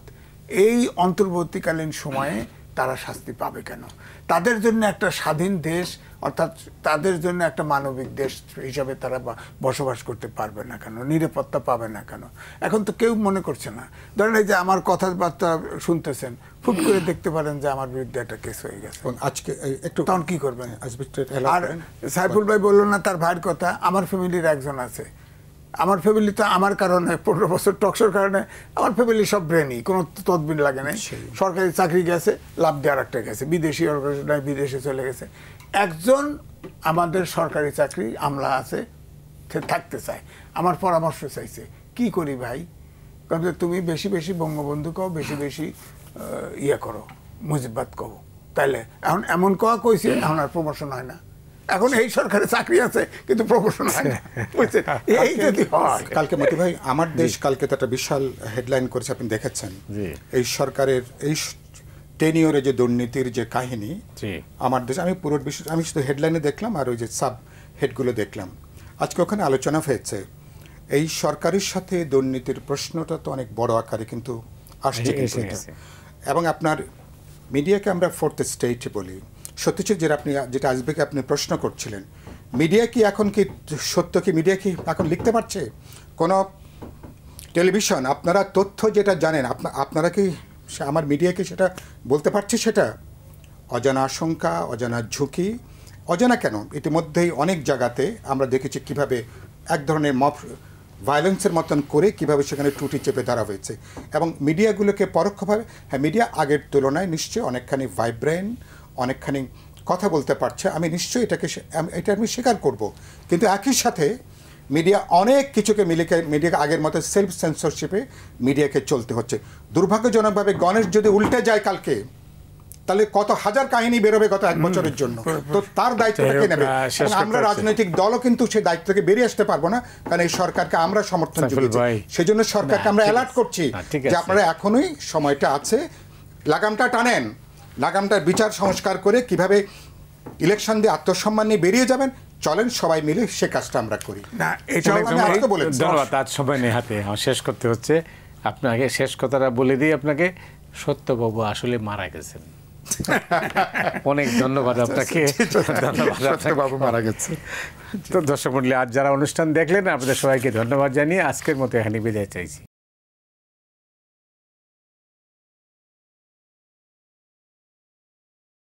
[SPEAKER 3] এই অন্তর্বর্তীকালীন সময়ে তারা শাস্তি পাবে কেন? তাদের জন্য একটা স্বাধীন দেশ, অর্থাৎ তাদের জন্য একটা মানবিক দেশ হিসাবে তারা বসবাস করতে পারবে না কেন? নিরাপত্তা পাবে না কেন? এখন তো কেউ মনে করছে না। ধরেন এই যে আমার কথাবার্তা শুনতেছেন, ফুট করে দেখতে পারেন যে আমার বিরুদ্ধে একটা কেস হয়ে গেছে,
[SPEAKER 2] আজকে একটু
[SPEAKER 3] তখন কি করবেন? আর সাইফুল ভাই বললো না তার ভাইয়ের কথা, আমার ফ্যামিলির একজন আছে, আমার ফ্যামিলি তো আমার কারণে 15 বছর টকশোর কারণে আমার ফ্যামিলি সব ব্রেনই, কোনো তদবির লাগে নাই। সরকারি চাকরি গেছে, লাভ দিয়ে আরেকটা গেছে, বিদেশি অর্গানাইজেশন বিদেশে চলে গেছে। একজন আমাদের সরকারি চাকরি আমলা আছে, সে থাকতে চায়, আমার পরামর্শ চাইছে কি করি ভাই, কারণ তুমি বেশি বেশি বঙ্গবন্ধু কও, বেশি বেশি ইয়ে করো, মুজিববাদ কও, তাইলে এখন এমন কোয়া কইছে, এখন আর প্রমোশন হয় না। এখন এই সরকারে চাকরি আছে কিন্তু প্রমোশন হয় না, বুঝছেন? এই যদি হয়।
[SPEAKER 2] কালকে মতি ভাই আমার দেশ কালকে তো একটা বিশাল হেডলাইন করেছে, আপনি দেখেছেন এই সরকারের এই টেনিওরে যে দুর্নীতির যে কাহিনী আমার দেশ। আমি পুরো বিষয় আমি শুধু হেডলাইনে দেখলাম আর ওই যে সাব হেডগুলো দেখলাম। আজকে ওখানে আলোচনা হয়েছে এই সরকারের সাথে দুর্নীতির প্রশ্নটা তো অনেক বড় আকারে কিন্তু আসছে, এবং আপনার মিডিয়াকে আমরা ফোর্থ স্টেট বলি। সত্যি যেটা আজকে আপনি প্রশ্ন করছিলেন, মিডিয়া কি এখন কি সত্য, কি মিডিয়া কি এখন লিখতে পারছে? কোনো টেলিভিশন আপনারা তথ্য যেটা জানেন আপনারা কি আমার মিডিয়াকে সেটা বলতে পারছে? সেটা অজানা আশঙ্কা, অজানা ঝুঁকি, অজানা কেন ইতিমধ্যেই অনেক জায়গাতে আমরা দেখেছি কিভাবে এক ধরনের মব ভায়োলেন্সের মতন করে কিভাবে সেখানে ত্রুটি চেপে ধরা হয়েছে। এবং মিডিয়াগুলোকে পরোক্ষভাবে, হ্যাঁ মিডিয়া আগের তুলনায় নিশ্চয়ই অনেকখানি ভাইব্রেন্ট, অনেকখানি কথা বলতে পারছে, আমি নিশ্চয়ই এটা আমি স্বীকার করব। কিন্তু একই সাথে মিডিয়া অনেক কিছুকে মিডিয়াকে আগের মতো সেলফ সেন্সরশিপে মিডিয়াকে চলতে হচ্ছে। দুর্ভাগ্যজনকভাবে গণেশ যদি উল্টে যায় কালকে, তাহলে কত হাজার কাহিনী বেরোবে গত 1 বছরের জন্য, তো তার দায়িত্বটা কে নেবে? আমরা রাজনৈতিক দলও কিন্তু সেই দায়িত্ব থেকে বেরিয়ে আসতে পারবো না, কারণ এই সরকারকে আমরা সমর্থন জুগিয়েছি। সেজন্য সরকারকে আমরা অ্যালার্ট করছি যে আপনারা এখনোই সময়টা আছে, লাগামটা টানেন, লাগামটার বিচার সংস্কার করে কিভাবে ইলেকশন দিয়ে আত্মসম্মান নিয়ে বেরিয়ে যাবেন, চলেন সবাই মিলে সে কাজটা আমরা করি।
[SPEAKER 3] না এটাও
[SPEAKER 1] ধন্যবাদ, আজ সময় নেই হাতে, শেষ করতে হচ্ছে। আপনাকে শেষ কথাটা বলে দিই আপনাকে, সত্যবাবু আসলে মারা গেছেন। অনেক ধন্যবাদ আপনাকে।
[SPEAKER 2] সত্যবাবু মারা গেছে।
[SPEAKER 1] তো দর্শক মণ্ডলী, আজ যারা অনুষ্ঠান দেখলেন আপনাদের সবাইকে ধন্যবাদ জানিয়ে আজকের মতো এখানে বিদায় চাইছি।